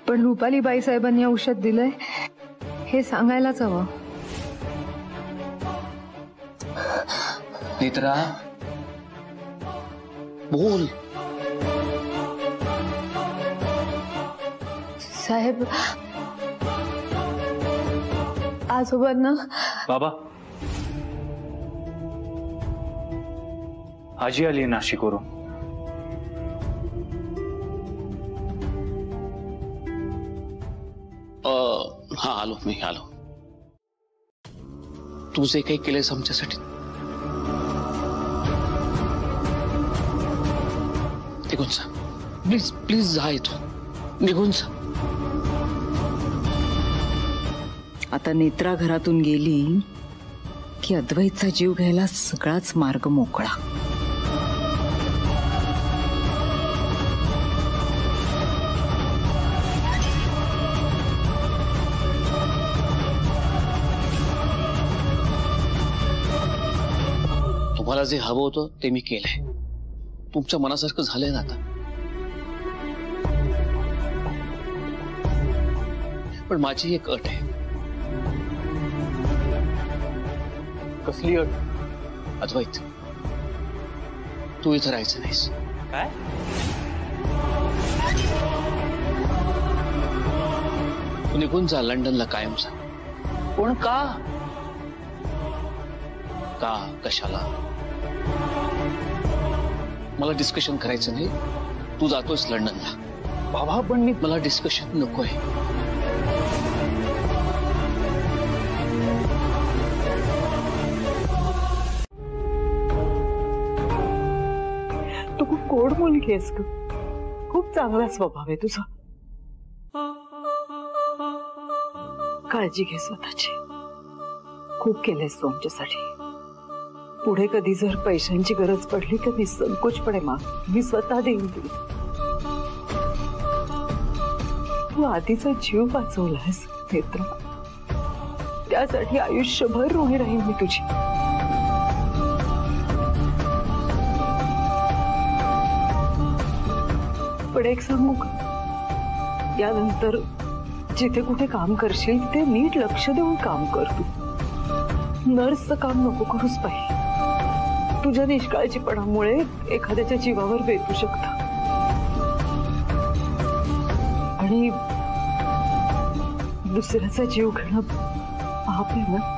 [SPEAKER 3] पण रुपालीबाई साहेबांनी औषध दिलंय हे सांगायलाच हवं.
[SPEAKER 6] नेत्रा, बोल.
[SPEAKER 3] साहेब, आजोबांना.
[SPEAKER 5] बाबा, आजी आली नाशिकवरून.
[SPEAKER 6] हा, आलो मी आलो. तू जे काही केलंयस आमच्यासाठी निघून जा. प्लीज प्लीज जा इथून, निघून जा.
[SPEAKER 1] आता नेत्रा घरातून गेली की अद्वैतचा जीव घ्यायला सगळाच मार्ग मोकळा.
[SPEAKER 6] तुम्हाला जे हवं होतं ते मी केलंय. तुमच्या मनासारखं झालंय ना आता. पण माझी एक अट आहे.
[SPEAKER 5] कसली अट?
[SPEAKER 6] अद्वैत, तू इथं राहायचं नाहीस.
[SPEAKER 5] काय?
[SPEAKER 6] तू निघून जा लंडनला कायमचा.
[SPEAKER 5] पण का?
[SPEAKER 6] का, कशाला मला डिस्कशन करायचं नाही. तू जातोयस लंडनला.
[SPEAKER 5] बाबा, पण मी.
[SPEAKER 6] मला डिस्कशन नकोय.
[SPEAKER 1] तू खूप गोड मुलगी आहेस ग. खूप चांगला स्वभाव आहे तुझा. काळजी घे स्वतःची. खूप केलंयस तू आमच्यासाठी. पुढे कधी जर पैशांची गरज पडली तर निसंकोचपणे माग, मी स्वतः देईन तुला. तू आधीचा जीव वाचवलायस नेत्रा, त्यासाठी आयुष्यभर ऋणी राहील मी तुझी. पण एक सांगू का, यानंतर जिथे कुठे काम करशील तिथे नीट लक्ष देऊन काम कर. तू नर्सचं काम नको करूच पाहिजे. तुझ्या निष्काळजीपणामुळे एखाद्याच्या जीवावर बेतू शकतं. आणि दुसऱ्याचा जीव घेणं पाप आहे ना.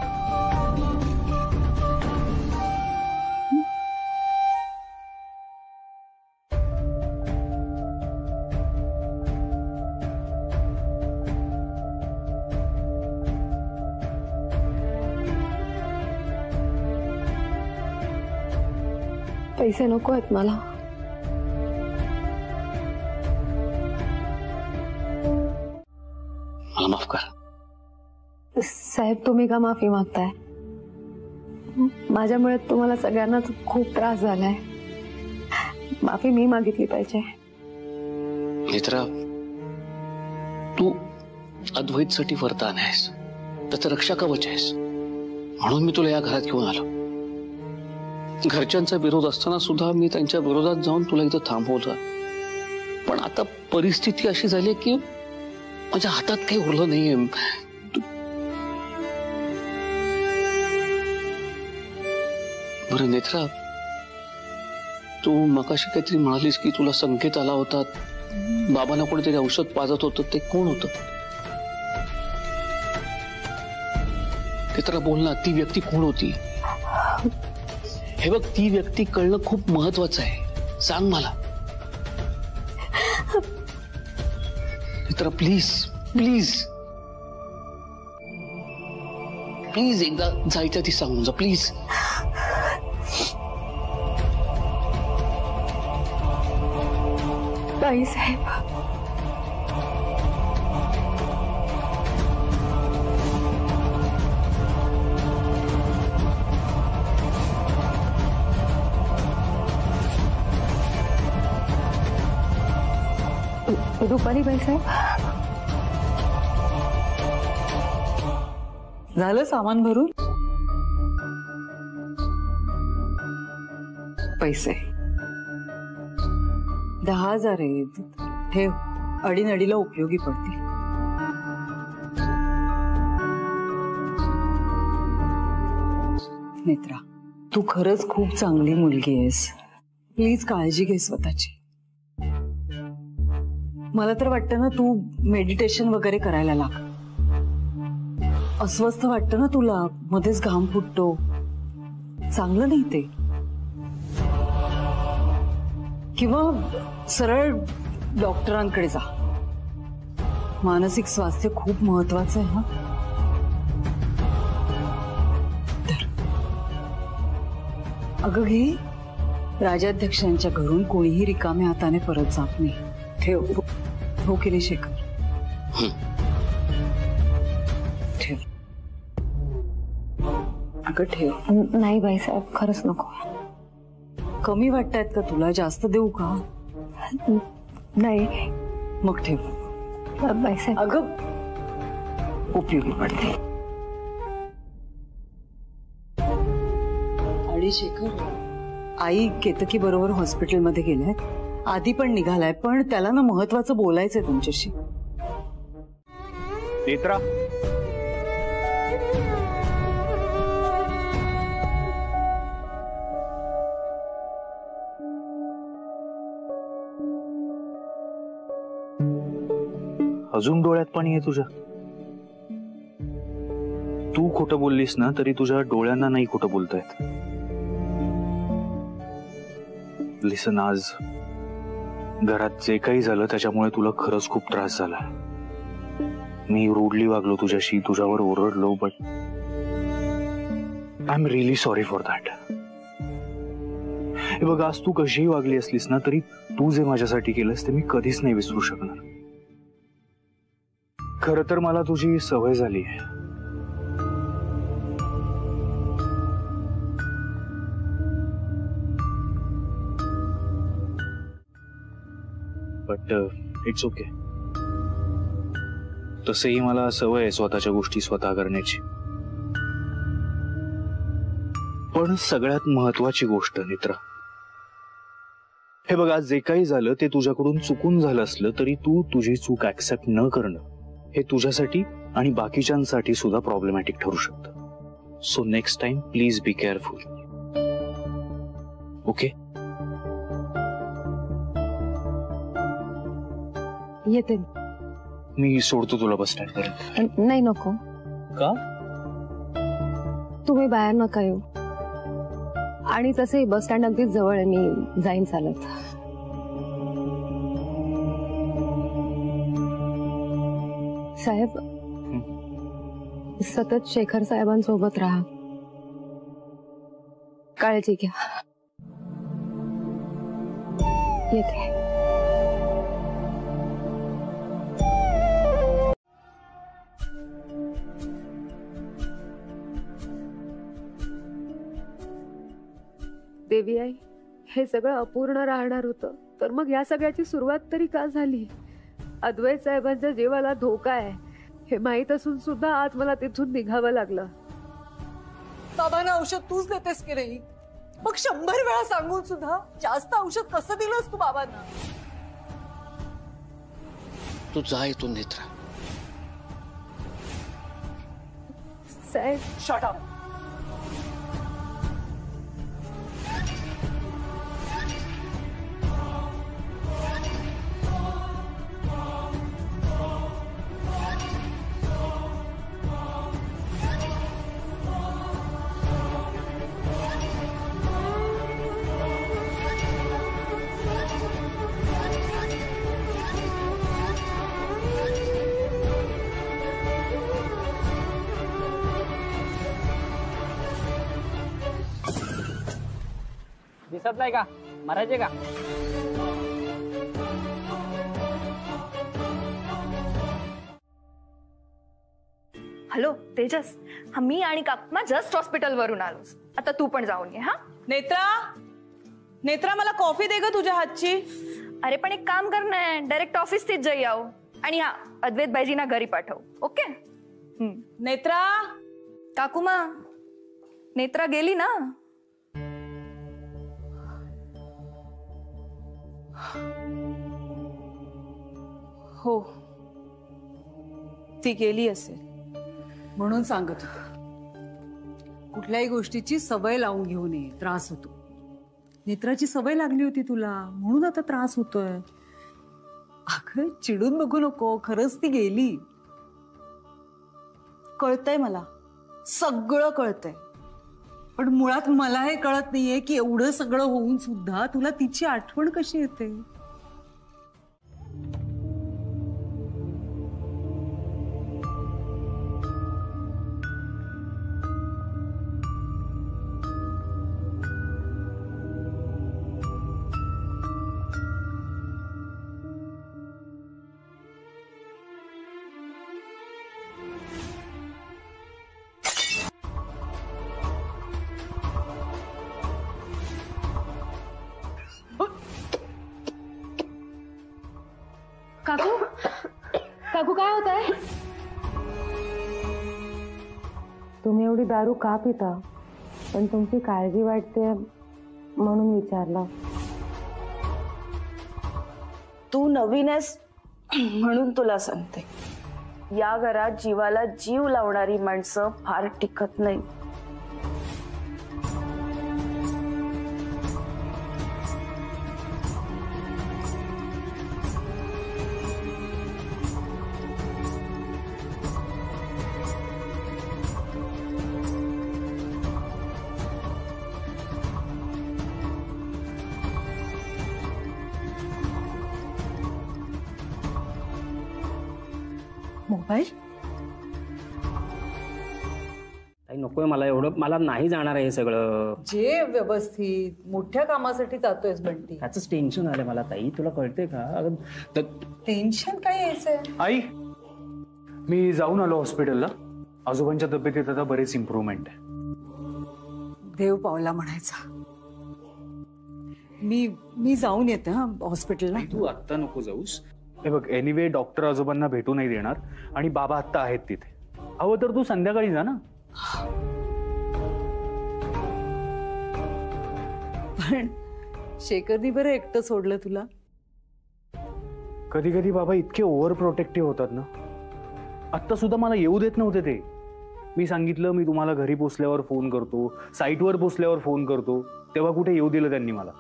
[SPEAKER 3] पैसे नको आहेत मला.
[SPEAKER 6] मला माफ कर.
[SPEAKER 3] साहेब, तुम्ही का माफी मागताय? माझ्यामुळे तुम्हाला सगळ्यांनाच खूप त्रास झालाय. माफी मी मागितली पाहिजे.
[SPEAKER 6] नेत्रा, तू अद्वैतसाठी वरदान आहेस, त्याचं रक्षा कवच आहेस. म्हणून मी तुला या घरात घेऊन आलो. घरच्यांचा विरोध असताना सुद्धा मी त्यांच्या विरोधात जाऊन तुला इथं थांबवलं. पण आता परिस्थिती अशी झाली की माझ्या हातात काही उरलं नाहीये. बरं नेत्रा, तू मगाशी काहीतरी म्हणालीस की तुला संकेत आला होता, बाबांना कोणीतरी औषध पाजत होतं, ते कोण होतं? नेत्रा बोल ना, ती व्यक्ती कोण होती? हे बघ, ती व्यक्ती कळणं खूप महत्वाचं आहे. सांग मला मित्रा, प्लीज प्लीज प्लीज एकदा जायच्या ती सांगून जा प्लीज.
[SPEAKER 3] नाही साहेब, रुपाली बाई साहेब,
[SPEAKER 1] झालं सामान भरून? पैसे 10,000 आहेत, ठेव, अडीनडीला उपयोगी पडतील. नेत्रा, तू खरंच खूप चांगली मुलगी आहेस. प्लीज काळजी घे स्वतःची. मला तर वाटतं ना तू मेडिटेशन वगैरे करायला लाग. अस्वस्थ वाटतं ना तुला, मध्येच घाम फुटतो, चांगलं नाही ते. किंवा सरळ डॉक्टरांकडे जा. मानसिक स्वास्थ्य खूप महत्वाचं आहे. हा, अगं घे, राजाध्यक्षांच्या घरून कोणीही रिकाम्या हाताने परत जात नाही. ठेव. हो की नाही शेखर? ठेव अगं, ठेव.
[SPEAKER 3] नाही बाईसाहेब, खरंच नको.
[SPEAKER 1] कमी वाटतायत का तुला? जास्त देऊ का?
[SPEAKER 3] नाही.
[SPEAKER 1] मग ठेव
[SPEAKER 3] बाईसाहेब.
[SPEAKER 1] अगं, उपयोगी पडते. आणि शेखर, आई केतकी बरोबर हॉस्पिटलमध्ये गेल्यात. आधी पण निघालाय, पण त्याला ना महत्वाचं बोलायचंय तुमच्याशी.
[SPEAKER 5] नेत्रा, अजून डोळ्यात पाणी आहे तुझ्या? तू खोटं बोललीस ना तरी तुझ्या डोळ्यांना नाही खोटं बोलतायत. लिसन, आज घरात जे काही झालं त्याच्यामुळे तुला खरंच खूप त्रास झाला. मी रूडली वागलो तुझ्याशी, तुझ्यावर ओरडलो, but I am really sorry for that. हे बघ, आज तू कशीही वागली असलीस ना तरी तू जे माझ्यासाठी केलंस ते मी कधीच नाही विसरू शकणार. खरं तर मला तुझी सवय झाली आहे. But it's okay. तसेही मला सवय आहे स्वतःच्या गोष्टी स्वतः करण्याची. पण सगळ्यात महत्वाची गोष्ट नेत्रा, हे बघ, आज जे काही झालं ते तुझ्याकडून चुकून झालं असलं तरी तू तुझी चूक ऍक्सेप्ट न करणं हे तुझ्यासाठी आणि बाकीच्यांसाठी सुद्धा प्रॉब्लेमॅटिक ठरू शकतं. So next time please be careful. Okay?
[SPEAKER 3] येते.
[SPEAKER 5] मी सोडतो तुला बस स्टँड पर्यंत.
[SPEAKER 3] नाही, नको.
[SPEAKER 5] का?
[SPEAKER 3] तुम्ही बाहेर नका येऊ. आणि तसे बस स्टँड अगदीच जवळ आहे, मी जाईन चालत. साहेब, सतत शेखर साहेबांसोबत राहा. काळजी घ्या. येते.
[SPEAKER 10] देवी आई, हे सगळं अपूर्ण राहणार होतं तर मग या सगळ्याची सुरुवात तरी का झाली? अद्वैत साहेबांच्या जीवाला धोका आहे हे माहित असून सुद्धा आज मला तिथून निघावं लागलं.
[SPEAKER 1] बाबांना औषध तूच देतेस की नाही? मग 100 वेळा सांगून सुद्धा जास्त औषध कसं दिलंस तू बाबांना?
[SPEAKER 6] तू जा इथून नेत्रा.
[SPEAKER 10] साहेब,
[SPEAKER 1] शट अप.
[SPEAKER 11] दिसत नाही का? मरायचे का?
[SPEAKER 12] हॅलो तेजस, हा मी आणि काकमा जस्ट हॉस्पिटल वरून आलो. आता तू पण जाऊन ये. हा
[SPEAKER 4] नेत्रा, नेत्रा मला कॉफी दे ग तुझ्या हातची.
[SPEAKER 12] अरे पण एक काम कर ना, डायरेक्ट ऑफिस तीच जाई आओ. आणि हा अद्वैत बाईजीना घरी पाठव. ओके.
[SPEAKER 4] नेत्रा.
[SPEAKER 12] काकुमा, नेत्रा गेली ना?
[SPEAKER 4] हो, ती गेली असेल.
[SPEAKER 1] म्हणून सांगत होते, कुठल्याही गोष्टीची सवय लावून घेऊ नये, त्रास होतो. नेत्राची सवय लागली होती तुला, म्हणून आता त्रास होतोय. अगं चिडून बघू नको, खरंच ती गेली. कळतंय मला, सगळं कळतंय, पण मुळात मला हे कळत नाहीये की एवढं सगळं होऊन सुद्धा तुला तिची आठवण कशी येते.
[SPEAKER 3] काकू, काकू काय होत आहे? तुम्ही एवढी दारू का पिता? पण तुमची काळजी वाटते म्हणून विचारलं.
[SPEAKER 4] तू नवीन आहेस म्हणून तुला सांगते, या घरात जीवाला जीव लावणारी माणसं फार टिकत नाही.
[SPEAKER 1] मोबाईल
[SPEAKER 2] नकोय मला एवढं, मला नाही जाणार आहे हे सगळं.
[SPEAKER 1] जे व्यवस्थित मोठ्या कामासाठी जातोयस बंटी,
[SPEAKER 2] त्याच टेन्शन आलंय मला ताई, तुला कळते का?
[SPEAKER 1] टेन्शन काय यायचंय?
[SPEAKER 5] आई, मी जाऊन आलो हॉस्पिटलला. आजोबांच्या तब्येतीत आता बरेच इम्प्रूव्हमेंट आहे.
[SPEAKER 1] देव पावला म्हणायचा. मी जाऊन येते हा हॉस्पिटलला.
[SPEAKER 5] तू आत्ता नको जाऊस. हे बघ, एनिवे डॉक्टर आजोबांना भेटू नाही देणार आणि बाबा आत्ता आहेत तिथे. हवं तर तू संध्याकाळी जा ना.
[SPEAKER 1] पण शेखरनी बरं एकटं सोडलं तुला.
[SPEAKER 5] कधी कधी बाबा इतके ओव्हर प्रोटेक्टिव्ह होतात ना. आत्ता सुद्धा मला येऊ देत नव्हते ते. मी सांगितलं मी तुम्हाला घरी पोचल्यावर फोन करतो, साईटवर पोचल्यावर फोन करतो, तेव्हा कुठे येऊ दिलं त्यांनी मला.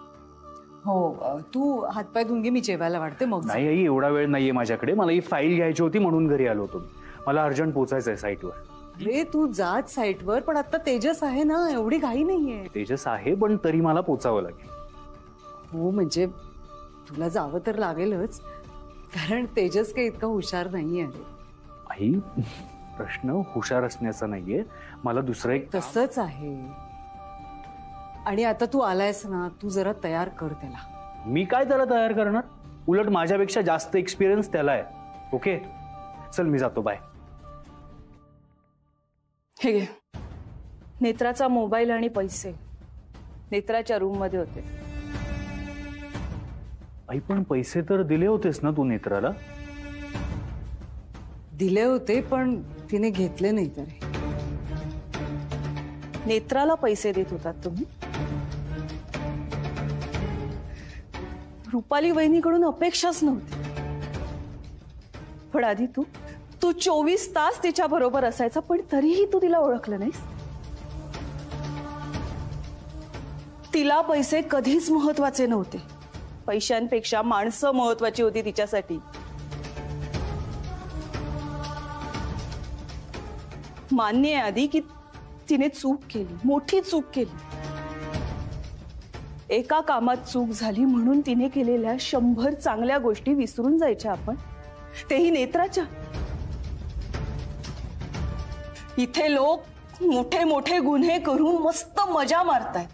[SPEAKER 1] हो, तू हातपाय धुवून घे, मी जेवायला वाढते मग.
[SPEAKER 5] नाही आई, एवढा वेळ नाहीये माझ्याकडे. मला ही फाईल घ्यायची होती म्हणून घरी आलो होतो. मला अर्जंट पोचायचंय साईटवर.
[SPEAKER 1] अरे तू जात साईटवर, पण आता तेजस आहे ना, एवढी घाई नाहीये.
[SPEAKER 5] तेजस आहे पण तरी मला पोचावं लागेल.
[SPEAKER 1] हो म्हणजे तुला जावं तर लागेलच, कारण तेजस काही इतका हुशार नाहीये.
[SPEAKER 5] आई, प्रश्न हुशार असण्याचा नाहीये, मला दुसरं एक.
[SPEAKER 1] तसंच आहे. आणि आता तू आलायस ना, तू जरा तयार कर त्याला.
[SPEAKER 5] मी काय त्याला तयार करणार? उलट माझ्यापेक्षा जास्त एक्सपिरियन्स त्याला आहे. ओके चल, मी जातो. बाय.
[SPEAKER 4] हे घे, नेत्राचा मोबाईल आणि पैसे नेत्राच्या रूम मध्ये होते.
[SPEAKER 5] आई पण पैसे तर दिले होतेस ना तू नेत्राला?
[SPEAKER 1] दिले होते पण तिने घेतले नाही. तरी
[SPEAKER 4] नेत्राला पैसे देत होतात तुम्ही? रुपाली वहिनीकडून अपेक्षाच नव्हती. पण आधी तू 24 तास तिच्या बरोबर असायचा, पण तरीही तू तिला ओळखलं नाहीस. तिला पैसे कधीच महत्वाचे नव्हते. पैशांपेक्षा माणसं महत्वाची होती तिच्यासाठी. मान्य आहे आधी की तिने चूक केली, मोठी चूक केली. एका कामात चूक झाली म्हणून तिने केलेल्या 100 चांगल्या गोष्टी विसरून जायच्या आपण, तेही नेत्राच्या. इथे लोक मोठे मोठे गुन्हे करून मस्त मजा मारतायत.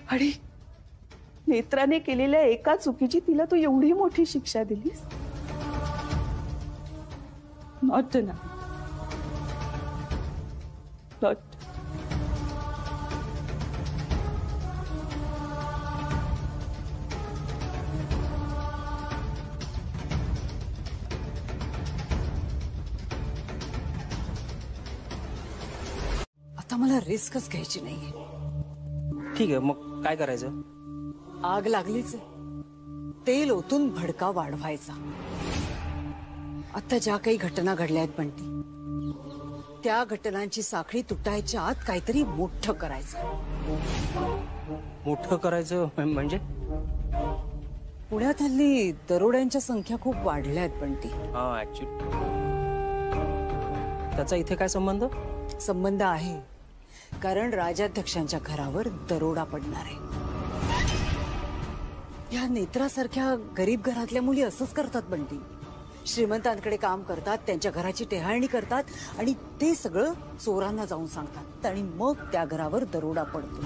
[SPEAKER 4] आणि नेत्राने केलेल्या एका चुकीची तिला तू एवढी मोठी शिक्षा दिलीस. Not not.
[SPEAKER 1] आता मला रिस्कच घ्यायची नाहीये.
[SPEAKER 2] ठीक आहे, मग काय करायचं?
[SPEAKER 1] आग लागलीच आहे. तेल ओतून भडका वाढवायचा. आता ज्या काही घटना घडल्या आहेत बंटी, त्या घटनांची साखळी तुटायच्या आत काहीतरी मोठं करायचं.
[SPEAKER 2] मोठं करायचं म्हणजे?
[SPEAKER 1] पुण्यात हल्ली दरोड्यांच्या संख्या खूप वाढल्या आहेत बंटी.
[SPEAKER 2] हा, ऍक्च्युली त्याचा इथे काय संबंध?
[SPEAKER 1] संबंध आहे, कारण राजाध्यक्षांच्या घरावर दरोडा पडणार आहे. या नेत्रासारख्या गरीब घरातल्या मुली असंच करतात बंटी. श्रीमंतांकडे काम करतात, त्यांच्या घराची टेहाळणी करतात आणि ते सगळं चोरांना जाऊन सांगतात आणि मग त्या घरावर दरोडा पडतो.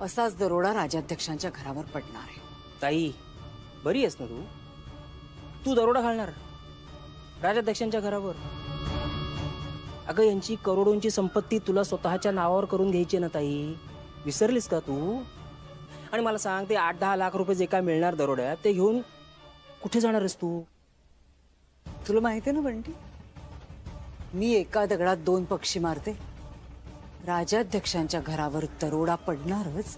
[SPEAKER 1] असाच दरोडा राजाध्यक्षांच्या घरावर पडणार आहे.
[SPEAKER 2] ताई, बरी आहेस ना तू? तू दरोडा घालणार राजाध्यक्षांच्या घरावर? अगं, यांची करोडोंची संपत्ती तुला स्वतःच्या नावावर करून घ्यायची ना ताई. विसरलीस का तू? आणि मला सांग, ते 8-10 लाख रुपये जे काय मिळणार दरोड्यात, ते घेऊन कुठे जाणार आहेस तू?
[SPEAKER 1] तुला माहिती आहे ना बंटी, मी एका दगडात 2 पक्षी मारते. राजाध्यक्षांच्या घरावर दरोडा पडणारच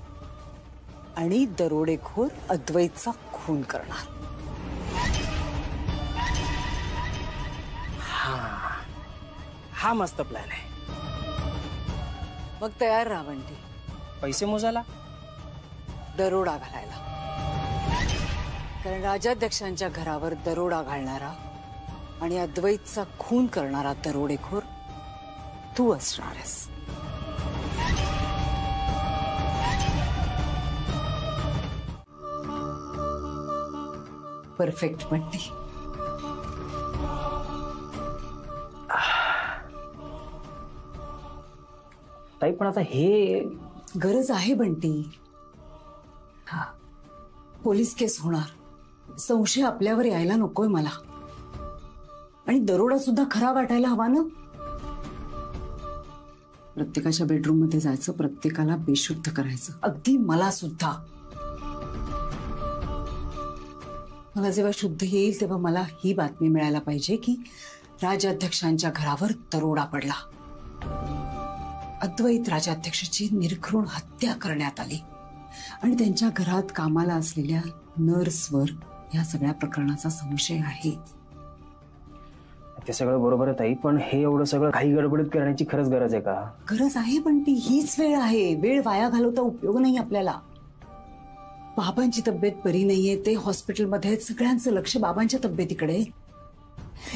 [SPEAKER 1] आणि दरोडेखोर अद्वैतचा खून करणार.
[SPEAKER 2] हा मस्त प्लॅन आहे.
[SPEAKER 1] मग तयार राहा बंटी.
[SPEAKER 2] पैसे मोजायला?
[SPEAKER 1] दरोडा घालायला. कारण राजाध्यक्षांच्या घरावर दरोडा घालणारा आणि अद्वैतचा खून करणारा दरोडेखोर तू असणार आहेस. परफेक्ट बंटी.
[SPEAKER 2] ताई, पण आता हे
[SPEAKER 1] गरज आहे बंटी. हा, पोलीस केस होणार. संशय आपल्यावर यायला नकोय मला. आणि दरोडा सुद्धा खरा वाटायला हवा ना. प्रत्येकाच्या बेडरूम मध्ये जायचं, प्रत्येकाला बेशुद्ध करायचं, अगदी मला सुद्धा. मला जेव्हा शुद्ध येईल तेव्हा मला ही बातमी मिळायला पाहिजे की राजाध्यक्षांच्या घरावर दरोडा पडला. अद्वैत राजाध्यक्षाची निर्घृण हत्या करण्यात आली आणि त्यांच्या घरात कामाला असलेल्या नर्सवर या सगळ्या प्रकरणाचा संशय आहे.
[SPEAKER 2] ते सगळं बरोबर आहे ताई, पण हे एवढं सगळं काही गडबडीत करण्याची खरंच गरज आहे का?
[SPEAKER 1] गरज आहे पण हीच वेळ आहे. वेळ वाया घालवता उपयोग नाही आपल्याला. बाबांची तब्येत बरी नाहीये, ते हॉस्पिटलमध्ये आहेत. सगळ्यांचं लक्ष बाबांच्या तब्येतीकडे.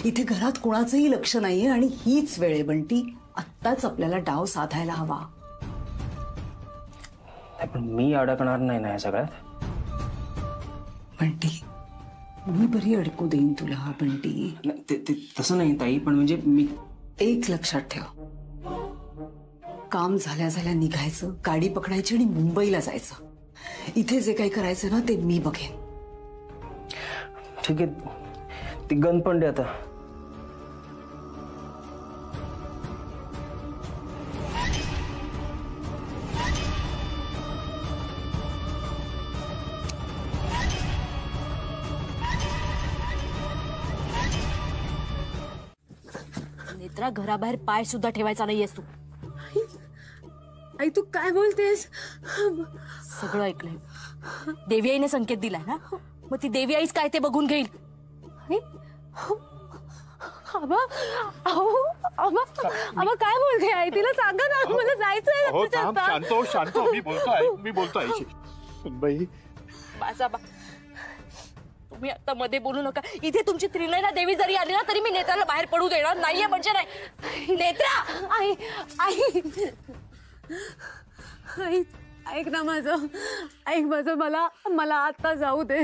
[SPEAKER 1] इथे घरात कोणाचंही लक्ष नाहीये आणि हीच वेळ आहे बंटी. आत्ताच आपल्याला डाव साधायला हवा.
[SPEAKER 2] पण मी अडकणार नाही ना या सगळ्यात.
[SPEAKER 1] बंटी, मी बरी अडकू देईन तुला बंटी.
[SPEAKER 2] तसं नाही ताई, पण म्हणजे मी
[SPEAKER 1] एक लक्षात ठेव. काम झाल्या झाल्या निघायचं, गाडी पकडायची आणि मुंबईला जायचं. इथे जे काही करायचं ना ते मी बघेन.
[SPEAKER 2] ठीक आहे, ती गन पण दे आता.
[SPEAKER 11] नेत्रा, घराबाहेर पाय सुद्धा ठेवायचा नाहीयेस तू.
[SPEAKER 10] आई, तू काय बोलतेस?
[SPEAKER 11] सगळं ऐकलंय. देवी आईने संकेत दिलाय ना, मग ती देवी आईच काय ते बघून घेईल.
[SPEAKER 10] काय बोलते आई? तिला सांगा ना, मला जायचंय.
[SPEAKER 13] शांत मी बोलतो आईशी. सुनबाई,
[SPEAKER 11] तुम्ही आता मध्ये बोलू नका. इथे तुमची त्रिनयना देवी जरी आली ना तरी मी नेत्राला बाहेर पडू देणार नाहीये. म्हणजे नाही. नेत्रा,
[SPEAKER 10] आई आई आई, ऐक ना माझं. ऐक माझं. मला आता जाऊ दे.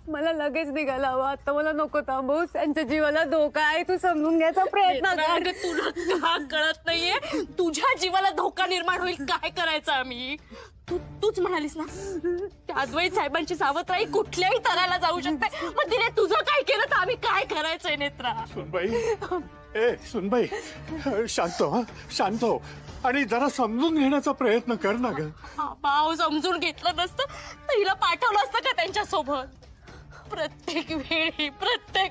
[SPEAKER 10] मला लगेच निघायला हवं. आता मला नको थांबू. त्यांच्या जीवाला धोका आहे. तू समजून घ्यायचा प्रयत्न कर.
[SPEAKER 11] तुला का कळत नाहीये? तुझ्या जीवाला धोका निर्माण होईल. काय करायचं आम्ही? तूच म्हणालीस ना त्या अद्वैत साहेबांची सावत्राई कुठल्याही तराला जाऊ शकते. मग तिने तुझं काय केलं तर आम्ही काय करायचंय नेत्रा?
[SPEAKER 13] सुनबाई शांत हो, शांत हो आणि जरा समजून घेण्याचा प्रयत्न कर ना ग.
[SPEAKER 11] भाऊ समजून घेतलं नसतं तर हिला पाठवलं असतं का त्यांच्या सोबत? प्रत्येक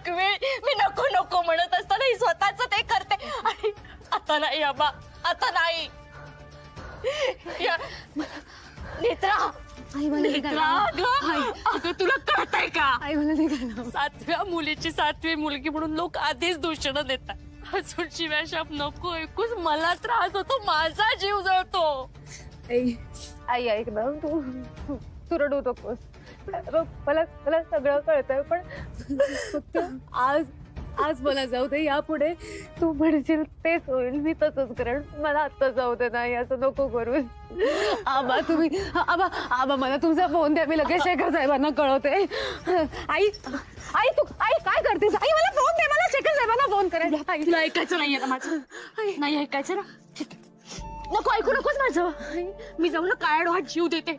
[SPEAKER 11] वेळ मी नको नको म्हणत असताना ही स्वतःच ते करते. आणि आता नाही आबा, आता नाही. नेत्रा अगं तुला कळतंय का? 7व्या मुलीची 7वी मुलगी म्हणून लोक आधीच दूषण देतात. अजून शिव्या शाप नको ऐकूच. मला त्रास होतो, माझा जीव जळतो.
[SPEAKER 10] आई ऐक ना, तू रडू नकोस. मला सगळं कळतंय पण फक्त आज मला जाऊ दे. यापुढे तू म्हणशील तेच होईल, मी तसंच करेन. मला आता जाऊ दे. नाही असं नको करू. आबा तुम्ही आबा मला तुमचा फोन द्या, मी लगेच शेखर साहेबांना कळवते. आई तू काय करतेस? आई मला फोन दे, मला शेखर साहेबांना फोन करायचा.
[SPEAKER 11] तुला ऐकायचं नाहीये ना माझं? नाही ऐकायचं ना? नको ऐकू नकोस माझं. मी जाऊन काळ्या डोळ्यात जीव देते.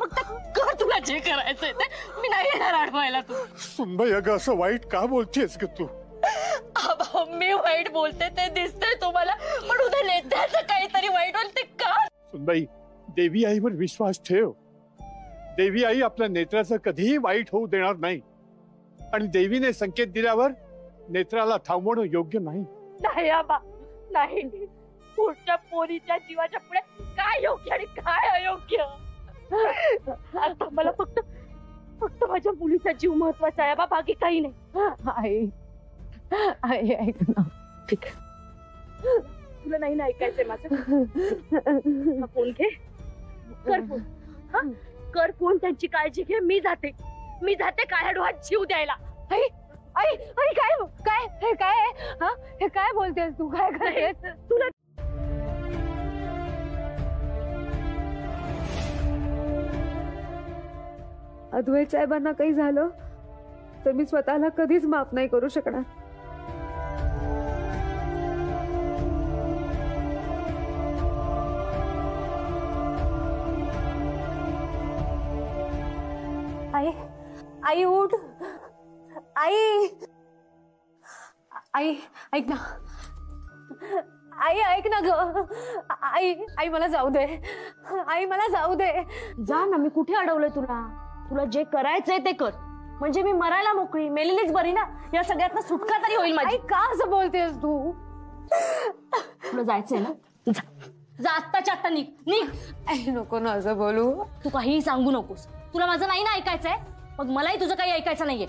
[SPEAKER 11] मग कर तुला जे करायचंय ते. मी नाही येणार अडवायला. तू
[SPEAKER 13] सुनबाई अगं असं वाईट का बोलतेस ग तू?
[SPEAKER 11] मी वाईट बोलते ते दिसतंय तुम्हाला, पण उद्या नेत्याचं काहीतरी वाईट होईल ते का?
[SPEAKER 13] सुनबाई देवी आईवर विश्वास ठेव. देवी आई आपल्या नेत्राचं कधीही वाईट होऊ देणार नाही. आणि देवीने संकेत दिल्यावर नेत्राला थांबवणं योग्य नाही.
[SPEAKER 11] नाही आबा नाही. पुढच्या पोरीच्या जीवाच्या पुढे काय योग्य आणि काय अयोग्य? आता मला फक्त माझ्या मुलीचा जीव महत्वाचा आहे. बाकी काही नाही.
[SPEAKER 10] आई ऐक ना.
[SPEAKER 11] ठीक आहे, तुला नाही ना ऐकायचंय माझं? फोन घे, कर फोन. कर फोन, त्यांची काळजी घे. मी जाते काळ्या डोळ्यात जीव द्यायला.
[SPEAKER 10] आई हे काय बोलतेस तू? काय करतेस?
[SPEAKER 11] तुला
[SPEAKER 10] अद्वैत साहेबांना काही झालं तर मी स्वतःला कधीच माफ नाही करू शकणार. आई उठ. आई ऐक ना. आई ऐक ना ग. आई मला जाऊ दे. आई मला जाऊ दे.
[SPEAKER 11] जा ना. मी कुठे अडवलंय तुला? तुला जे करायचंय ते कर. म्हणजे मी मरायला मोकळी, मेलेलीच बरी ना. या सगळ्यातनं सुटका तरी होईल माझी.
[SPEAKER 10] का असं बोलतेस तू?
[SPEAKER 11] तुला जायचंय ना? जा आत्ताच्या आत्ता निघ.
[SPEAKER 10] नको ना असं बोलू.
[SPEAKER 11] तू काहीही सांगू नकोस. तुला माझं नाही ना ऐकायचंय, मग मलाही तुझं काही ऐकायचं नाहीये.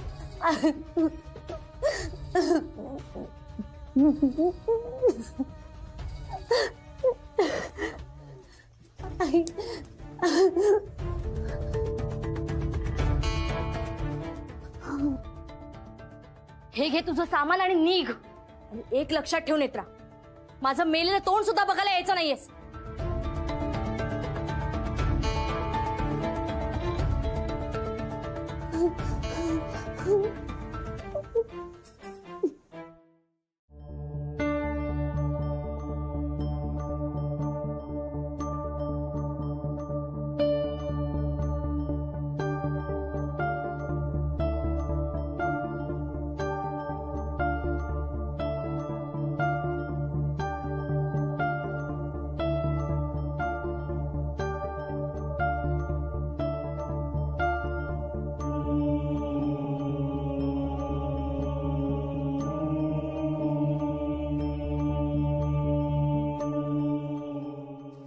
[SPEAKER 11] हे घे तुझं सामान आणि निघ. आणि एक लक्षात ठेव नेत्रा, माझं मेलेलं तोंड सुद्धा बघायला यायचं नाहीयेस.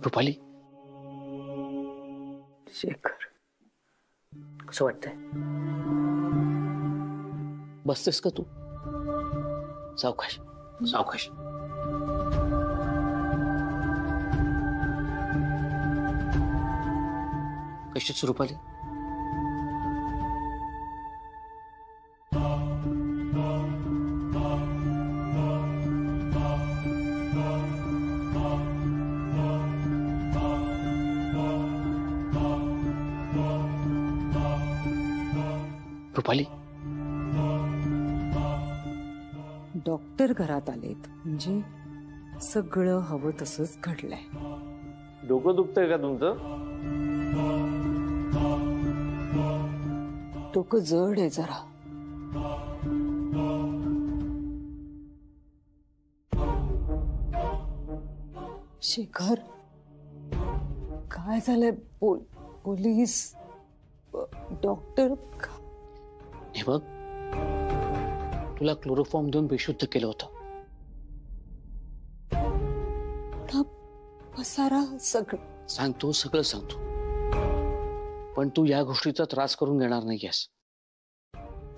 [SPEAKER 6] रुपाली,
[SPEAKER 1] शेखर कसं वाटतंय?
[SPEAKER 6] बसतेस का तू? सावकाश सावकाश. कशीच रुपाली? रुपाली,
[SPEAKER 1] डॉक्टर घरात आलेत म्हणजे सगळं हवं तसंच घडलंय.
[SPEAKER 7] डोकं दुखतंय का तुमचं?
[SPEAKER 1] डोकं जड आहे जरा. शेखर, काय झालंय? Police, doctor?
[SPEAKER 6] हे बघ, तुला क्लोरोफॉर्म देऊन बेशुद्ध केलं होतं.
[SPEAKER 1] पसारा सगळं
[SPEAKER 6] सगळं सांगतो, पण तू या गोष्टीचा त्रास करून घेणार नाहीयेस.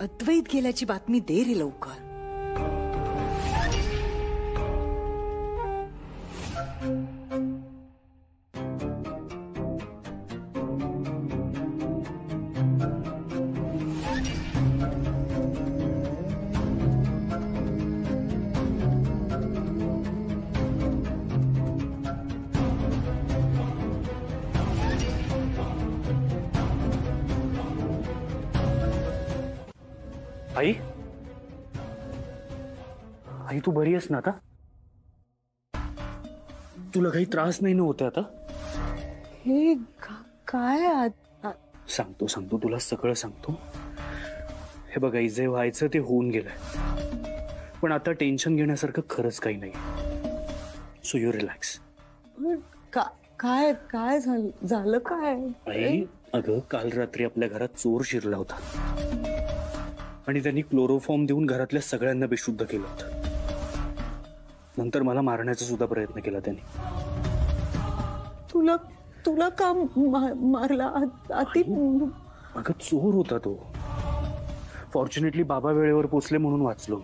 [SPEAKER 1] अद्वैत गेल्याची बातमी दे रे लवकर.
[SPEAKER 5] आई, आई तू बरी आहेस ना आता? तुला काही त्रास नाही ना होते आता?
[SPEAKER 1] हे काय?
[SPEAKER 5] सांगतो तुला सगळं सांगतो. हे बघ आई, जे व्हायचं ते होऊन गेलंय, पण आता टेन्शन घेण्यासारखं खरंच काही नाही. So you relax.
[SPEAKER 1] काय काय झालं काय?
[SPEAKER 5] आई, अगं काल रात्री आपल्या घरात चोर शिरला होता आणि त्यांनी क्लोरोफॉर्म देऊन घरातल्या सगळ्यांना बेशुद्ध केलं होतं. नंतर मला मारण्याचा सुद्धा प्रयत्न केला त्यांनी.
[SPEAKER 1] तुला का मारला?
[SPEAKER 5] अगं चोर होता तो. फॉर्च्युनेटली बाबा वेळेवर पोचले म्हणून वाचलो.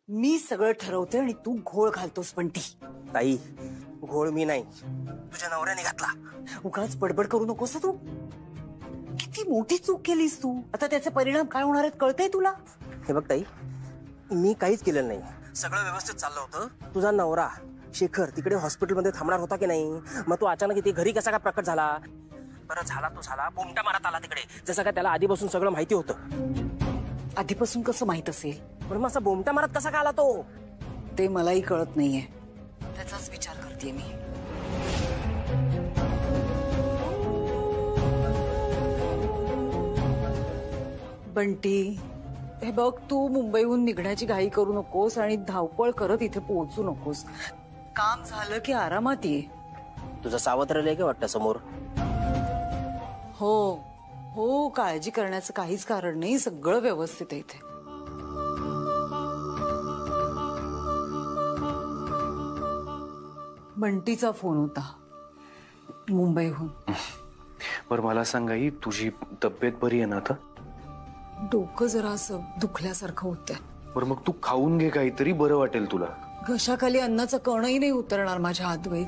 [SPEAKER 1] मी सगळं ठरवते आणि तू घोळ घालतोस. पण ती
[SPEAKER 2] ताई, घोळ मी नाही, तुझ्या नवऱ्याने घातला.
[SPEAKER 1] उगाच बडबड करू नकोस तू. किती मोठी चूक केलीस तू. आता त्याचे परिणाम काय होणार आहेत कळतंय तुला?
[SPEAKER 2] हे बघ ताई, मी काहीच केलेलं नाही. सगळं व्यवस्थित चाललं होतं. तुझा नवरा शेखर तिकडे हॉस्पिटलमध्ये थांबणार होता की नाही, मग तो अचानक इथे घरी कसा काय प्रकट झाला? बरं झाला तो झाला, बोमटा मारत आला तिकडे, जसं काय त्याला आधीपासून सगळं माहिती होतं.
[SPEAKER 1] आधीपासून कसं माहित असेल?
[SPEAKER 2] पण मग असा बोमटा मारत कसा काय आला तो?
[SPEAKER 1] ते मलाही कळत नाहीये. त्याचाच विचार करते मी. बंटी, हे बघ, तू मुंबईहून निघण्याची घाई करू नकोस आणि धावपळ करत इथे पोहोचू नकोस. काम झालं की आरामात ये.
[SPEAKER 2] तुझं सावत्र राहिलंय का वाटतं समोर?
[SPEAKER 1] हो हो, काळजी करण्याचं काहीच कारण नाही. सगळं व्यवस्थित आहे इथे. बंटीचा फोन होता मुंबईहून.
[SPEAKER 5] बरं मला सांग आई, तुझी तब्येत बरी आहे ना आता?
[SPEAKER 1] डोकं जरा असं दुखल्यासारखं होतंय.
[SPEAKER 5] बरं मग तू खाऊन घे, काहीतरी बरं वाटेल तुला.
[SPEAKER 1] घशाखाली अन्नाचा कणही नाही उतरणार माझ्या अद्वैत.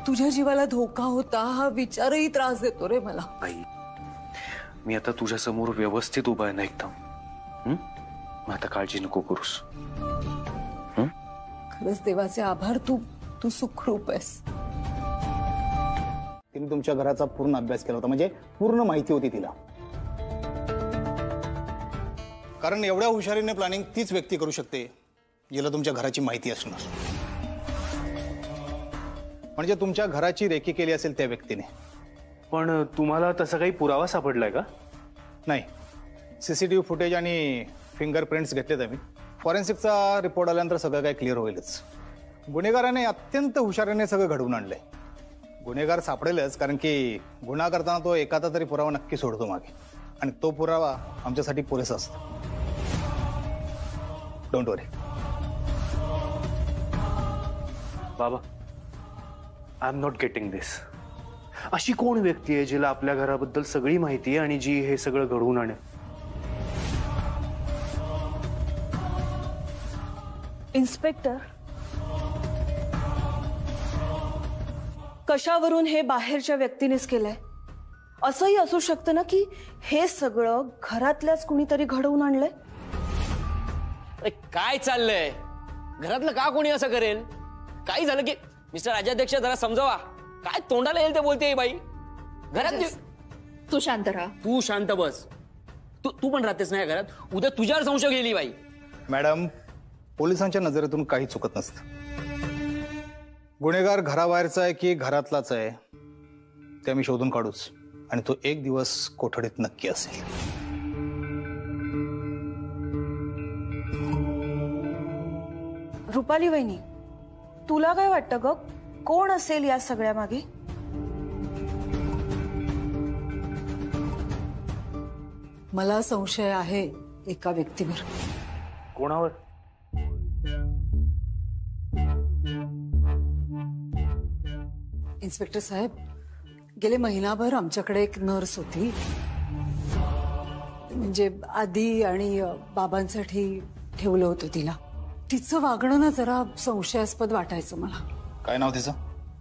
[SPEAKER 1] तुझ्या जीवाला धोका होता हा विचारही त्रास देतो रे मला.
[SPEAKER 5] आई, मी आता तुझ्या समोर व्यवस्थित उभा आहे ना एकदम. मग आता काळजी नको करूस.
[SPEAKER 1] खरंच देवाचे आभार, तू सुखरूप आहेस.
[SPEAKER 14] तिने तुमच्या घराचा पूर्ण अभ्यास केला होता, म्हणजे पूर्ण माहिती होती तिला. कारण एवढ्या हुशारीने प्लॅनिंग तीच व्यक्ती करू शकते जिला तुमच्या घराची माहिती असणार. म्हणजे तुमच्या घराची रेकी केली असेल त्या व्यक्तीने.
[SPEAKER 5] पण तुम्हाला तसा काही पुरावा सापडलाय का?
[SPEAKER 14] नाही, सीसीटीव्ही फुटेज आणि फिंगरप्रिंट्स घेतलेत आम्ही. फॉरेन्सिकचा रिपोर्ट आल्यानंतर सगळं काय क्लिअर होईलच. गुन्हेगाराने अत्यंत हुशारीने सगळं घडवून आणलंय. गुन्हेगार सापडेलच, कारण की गुन्हा करताना तो एखादा तरी पुरावा नक्की सोडतो मागे, आणि तो पुरावा आमच्यासाठी पुरेसा असतो. डोंट वरी.
[SPEAKER 5] बाबा, आय एम नॉट गेटिंग दिस. अशी कोण व्यक्ती आहे जिला आपल्या घराबद्दल सगळी माहिती आहे आणि जी हे सगळं घडवून आणेल?
[SPEAKER 4] इन्स्पेक्टर, कशावरून हे बाहेरच्या व्यक्तीनेच केलंय? असंही असू शकतं ना की हे सगळं घरातल्याच कुणीतरी घडवून आणलंय.
[SPEAKER 8] अरे काय चाललंय? घरातलं का कोणी असं करेल? काही झालं की मिस्टर राजाध्यक्ष जरा समजावा. काय तोंडाला येईल ते बोलते बाई. घरात
[SPEAKER 12] तू शांत राहा.
[SPEAKER 8] तू शांत बस. तू पण राहतेस ना या घरात. उद्या तुझ्यावर संशय गेली बाई.
[SPEAKER 14] मॅडम, पोलिसांच्या नजरेतून काही चुकत नसतं. गुन्हेगार घराबाहेरचा आहे की घरातलाच आहे ते आम्ही शोधून काढूच, आणि तो एक दिवस कोठडीत नक्की असेल.
[SPEAKER 4] रुपाली वहिनी, तुला काय वाटतं ग, कोण असेल या सगळ्या मागे?
[SPEAKER 1] मला संशय आहे एका व्यक्तीवर.
[SPEAKER 5] कोणावर?
[SPEAKER 1] इन्स्पेक्टर साहेब, गेले महिनाभर आमच्याकडे एक नर्स होती, म्हणजे आधी आणि बाबांसाठी ठेवलं होतं तिला. तिचं वागणं ना जरा संशयास्पद वाटायचं मला.
[SPEAKER 14] काय नाव तिचं?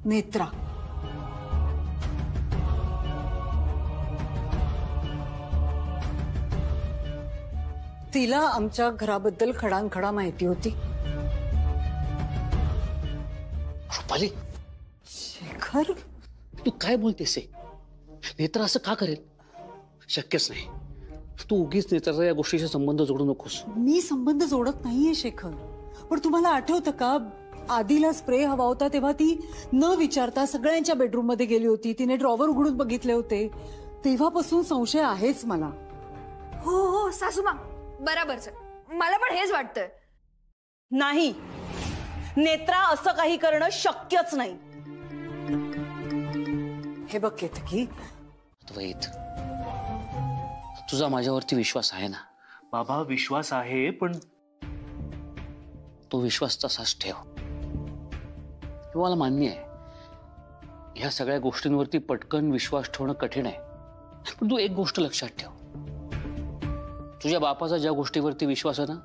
[SPEAKER 1] नेत्रा. तिला आमच्या घराबद्दल खडानखडा माहिती होती.
[SPEAKER 6] रुपाली,
[SPEAKER 1] शेखर,
[SPEAKER 6] तू काय बोलतेस? नेत्रा असं का करेल? शक्यच नाही. तू उगीच नेत्राचा या गोष्टीशी संबंध जोडू नकोस.
[SPEAKER 1] मी संबंध जोडत नाहीये शेखर, पण तुम्हाला आठवतं का आधीला स्प्रे हवा होता तेव्हा ती न विचारता सगळ्यांच्या बेडरूम मध्ये गेली होती. तिने ड्रॉवर उघडून बघितले होते. तेव्हापासून संशय आहेच मला.
[SPEAKER 12] हो हो सासूमा, बराबर सर, मला पण हेच वाटतंय.
[SPEAKER 4] नाही, नेत्रा असं काही करणं शक्यच नाही.
[SPEAKER 1] हे बघ केतकी,
[SPEAKER 6] अद्वैत, तुझा माझ्यावरती विश्वास आहे ना?
[SPEAKER 5] बाबा विश्वास आहे, पण
[SPEAKER 6] तो विश्वास तसाच ठेव. हे मला मान्य आहे, ह्या सगळ्या गोष्टींवरती पटकन विश्वास ठेवणं कठीण आहे. पण तू एक गोष्ट लक्षात ठेव, तुझ्या बापाचा ज्या गोष्टीवरती विश्वास आहे ना,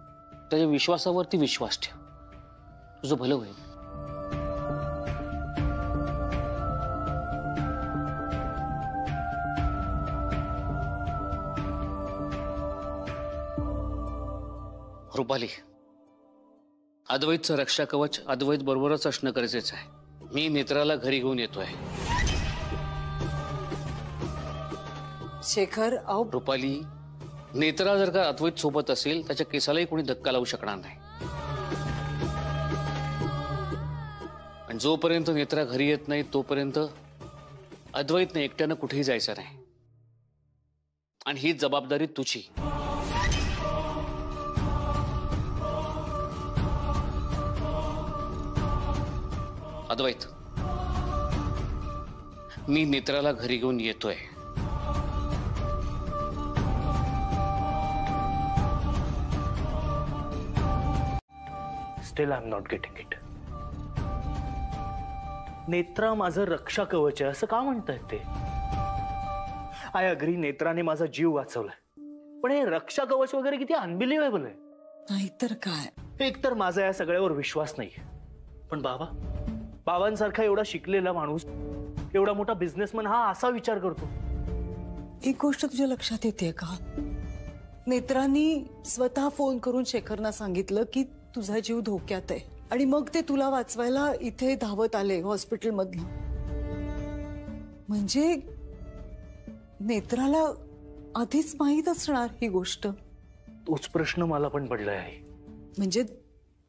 [SPEAKER 6] त्याच्या विश्वासावरती विश्वास ठेव. तुझं भलं होईल. रुपाली, अद्वैतचं रक्षा कवच अद्वैत बरोबरच असणं गरजेचं आहे. मी नेत्राला घरी घेऊन येतोय.
[SPEAKER 1] शेखर,
[SPEAKER 6] रुपाली, नेत्रा जर का अद्वैत सोबत असेल, त्याच्या केसालाही कोणी धक्का लावू शकणार नाही. आणि जोपर्यंत नेत्रा घरी येत नाही तोपर्यंत अद्वैतने एकट्यानं कुठेही जायचं नाही. आणि ही जबाबदारी तुझी. अद्वैत, मी नेत्राला घरी घेऊन येतोय.
[SPEAKER 5] Still I am not getting it. Netra माझं रक्षा कवच आहे असं का म्हणतायत ते? आय अग्री, नेत्राने माझा जीव वाचवलाय, पण हे रक्षा कवच वगैरे किती अनबिलिव्हेबल आहे.
[SPEAKER 1] नाहीतर काय.
[SPEAKER 5] एकतर माझा या सगळ्यावर विश्वास नाहीये, पण बाबांसारखा एवढा शिकलेला माणूस, एवढा मोठा बिझनेसमॅन हा असा विचार करतो.
[SPEAKER 1] एक गोष्ट तुझ्या लक्षात येते का? नेत्रांनी स्वतः फोन करून शेखरना सांगितलं की तुझा जीव धोक्यात आहे, आणि मग ते तुला वाचवायला इथे धावत आले हॉस्पिटलमधनं. म्हणजे नेत्राला आधीच माहीत असणार ही गोष्ट.
[SPEAKER 5] तोच प्रश्न मला पण पडलाय आहे.
[SPEAKER 1] म्हणजे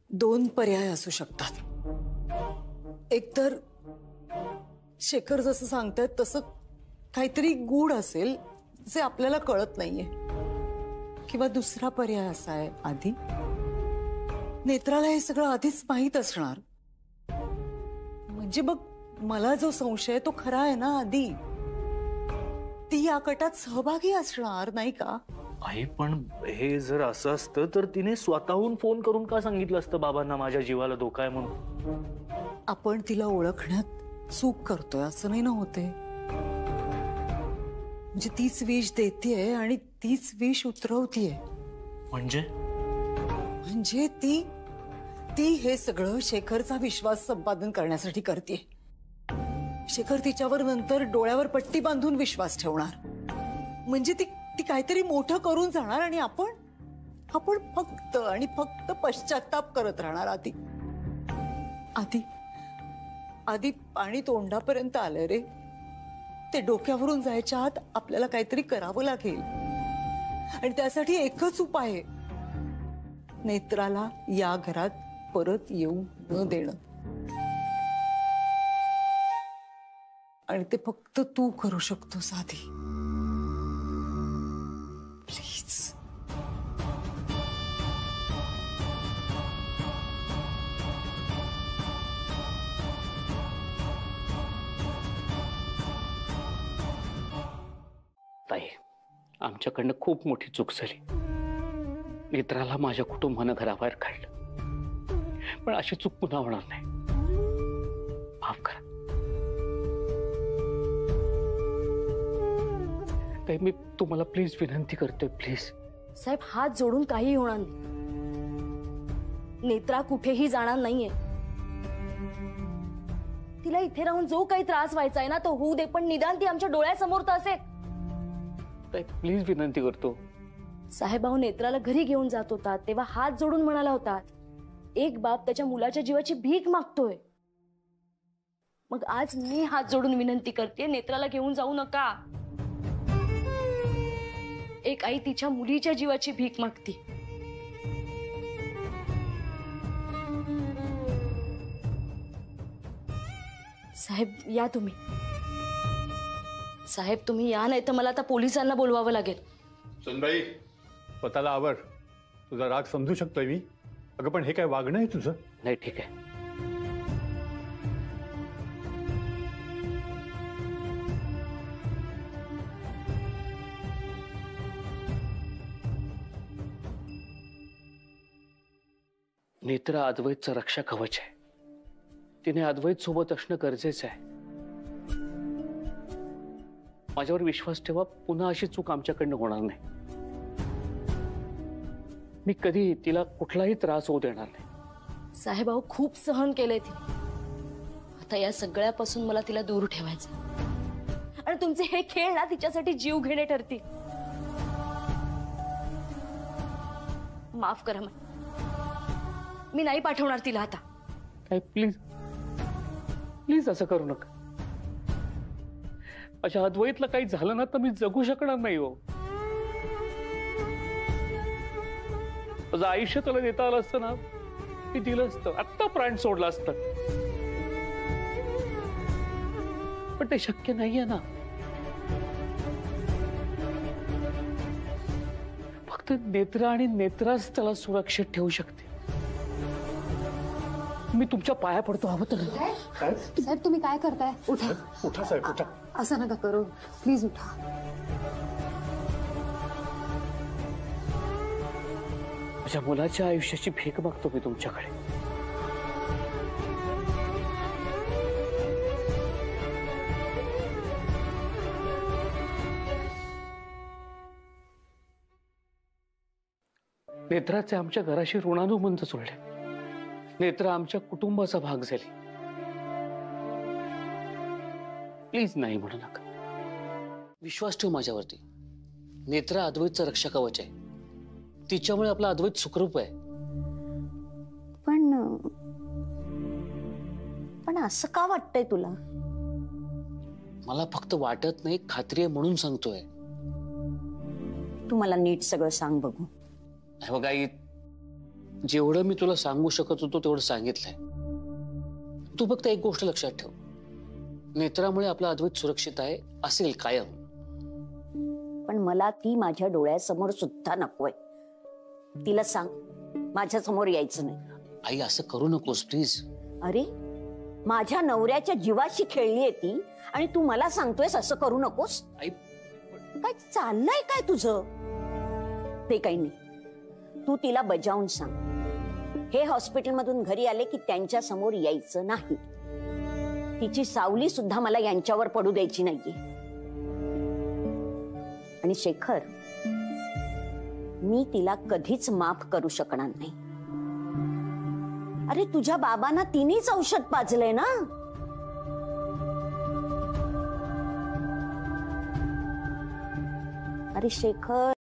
[SPEAKER 1] दोन पर्याय असू शकतात. एकतर शेखर जसं सांगतात तसं काहीतरी गूढ असेल जे आपल्याला कळत नाहीये, किंवा दुसरा पर्याय असा आहे, आधी नेत्राला हे सगळं आधीच माहीत असणार. म्हणजे मग मला जो संशय तो खरा आहे ना, आधी ती या कटात सहभागी असणार नाही का?
[SPEAKER 5] आई, पण हे जर असं असतं तर तिने स्वतःहून फोन करून का सांगितलं असतं बाबांना माझ्या जीवाला धोका आहे म्हणून?
[SPEAKER 1] आपण तिला ओळखण्यात चूक करतोय असं नाही ना होते. म्हणजे तीच विष देतीये आणि तीच विष उतरवतीये. म्हणजे ती हे सगळं शेखरचा विश्वास संपादन करण्यासाठी करते. शेखर तिच्यावर नंतर डोळ्यावर पट्टी बांधून विश्वास ठेवणार. म्हणजे ती काहीतरी मोठं करून जाणार आणि आपण फक्त आणि फक्त पश्चाताप करत राहणार. आधी पाणी तोंडापर्यंत आलं रे. ते डोक्यावरून जायच्या आत आपल्याला काहीतरी करावं लागेल, आणि त्यासाठी एकच उपाय आहे, नेत्राला या घरात परत येऊ न देणं. आणि ते फक्त तू करू शकतोस आधी. प्लीज.
[SPEAKER 6] ताई, आमच्याकडनं खूप मोठी चूक झाली. नेत्राला माझ्या कुटुंबानं घराबाहेर काढलं, पण अशी चूक पुन्हा होणार नाही. माफ करा ताई, मी तुम्हाला प्लीज विनंती करतोय, प्लीज.
[SPEAKER 11] साहेब, हात जोडून काही होणार नाही. नेत्रा कुठेही जाणार नाहीये. तिला इथे राहून जो काही त्रास व्हायचा आहे ना तो होऊ दे, पण निदान ती आमच्या डोळ्यासमोर तर असेल.
[SPEAKER 6] ताई प्लीज विनंती करतो.
[SPEAKER 11] साहेब, अहो नेत्राला घरी घेऊन जात होता तेव्हा हात जोडून म्हणाला होता, एक बाप त्याच्या मुलाच्या जीवाची भीक मागतोय. मग आज मी हात जोडून विनंती करते, नेत्राला घेऊन जाऊ नका. एक आई तिच्या मुलीच्या जीवाची भीक मागती. साहेब या तुम्ही. साहेब तुम्ही या, नाही तर मला आता पोलिसांना बोलवावं लागेल.
[SPEAKER 13] सुनबाई, स्वतःला आवर. तुझा राग समजू शकतोय मी. अगं पण हे काय वागणं आहे तुझं?
[SPEAKER 6] नाही ठीक आहे. नेत्र अद्वैतचं रक्षा कवच आहे. तिने अद्वैत सोबत असणं गरजेचं आहे. माझ्यावर विश्वास ठेवा, पुन्हा अशी चूक आमच्याकडनं होणार नाही. मी कधी तिला कुठलाही त्रास होऊ देणार नाही.
[SPEAKER 11] साहेब अहो खूप सहन केलंय तिने. आता या सगळ्यापासून मला तिला दूर ठेवायचं. आणि तुमचे हे खेळ ना तिच्यासाठी जीव घेणे ठरतील. माफ करा, मी नाही पाठवणार तिला आता.
[SPEAKER 6] काय प्लीज प्लीज असं करू नका. माझ्या अद्वैतला काही झालं ना तर मी जगू शकणार नाही हो. माझं आयुष्य त्याला देता आलं असतं ना, मी दिलं असतं, आत्ता प्राण सोडला असतं. पण ते शक्य नाहीये ना. फक्त नेत्र आणि नेत्राच त्याला सुरक्षित ठेवू शकते. मी तुमच्या पाया पडतो. हवं तर
[SPEAKER 3] साहेब तुम्ही काय करताय? उठा
[SPEAKER 13] उठा साहेब, उठा.
[SPEAKER 3] असं नका करू, प्लीज उठा.
[SPEAKER 6] माझ्या मुलाच्या आयुष्याची भीक मागतो मी तुमच्याकडे. नेत्राचे आमच्या घराशी ऋणानुबंध जोडले. नेत्र आमच्या कुटुंबाचा भाग झाली. प्लीज नाही म्हणू नका. विश्वास ठेव माझ्यावरती. नेत्र अद्वैतचं रक्षा कवच आहे. तिच्यामुळे आपला अद्वैत सुखरूप आहे.
[SPEAKER 1] पण असं का वाटतंय तुला?
[SPEAKER 6] मला फक्त वाटत नाही, खात्री आहे म्हणून सांगतोय.
[SPEAKER 1] तू मला नीट सगळं सांग बघू.
[SPEAKER 6] हे बघा, जेवढं मी तुला सांगू शकत होतो तेवढं सांगितलंय. तू फक्त एक गोष्ट लक्षात ठेव, नेत्रामुळे आपला अद्वैत सुरक्षित आहे, असेल कायम.
[SPEAKER 1] पण मला ती माझ्या डोळ्यासमोर सुद्धा नकोय. तिला सांग माझ्या समोर यायचं नाही.
[SPEAKER 6] आई असं करू नकोस प्लीज.
[SPEAKER 1] अरे माझ्या नवऱ्याच्या जीवाशी खेळलीये ती आणि तू मला सांगतोयस असं करू नकोस?
[SPEAKER 6] आई
[SPEAKER 1] काय चाललंय काय तुझं? ते काही नाही, तू तिला बजावून सांग, हे हॉस्पिटलमधून घरी आले की त्यांच्या समोर यायचं नाही. तिची सावली सुद्धा मला यांच्यावर पडू द्यायची नाहीये. आणि शेखर, मी तिला कधीच माफ करू शकणार नाही. अरे तुझ्या बाबांना तिनेच औषध पाजलंय ना. अरे शेखर,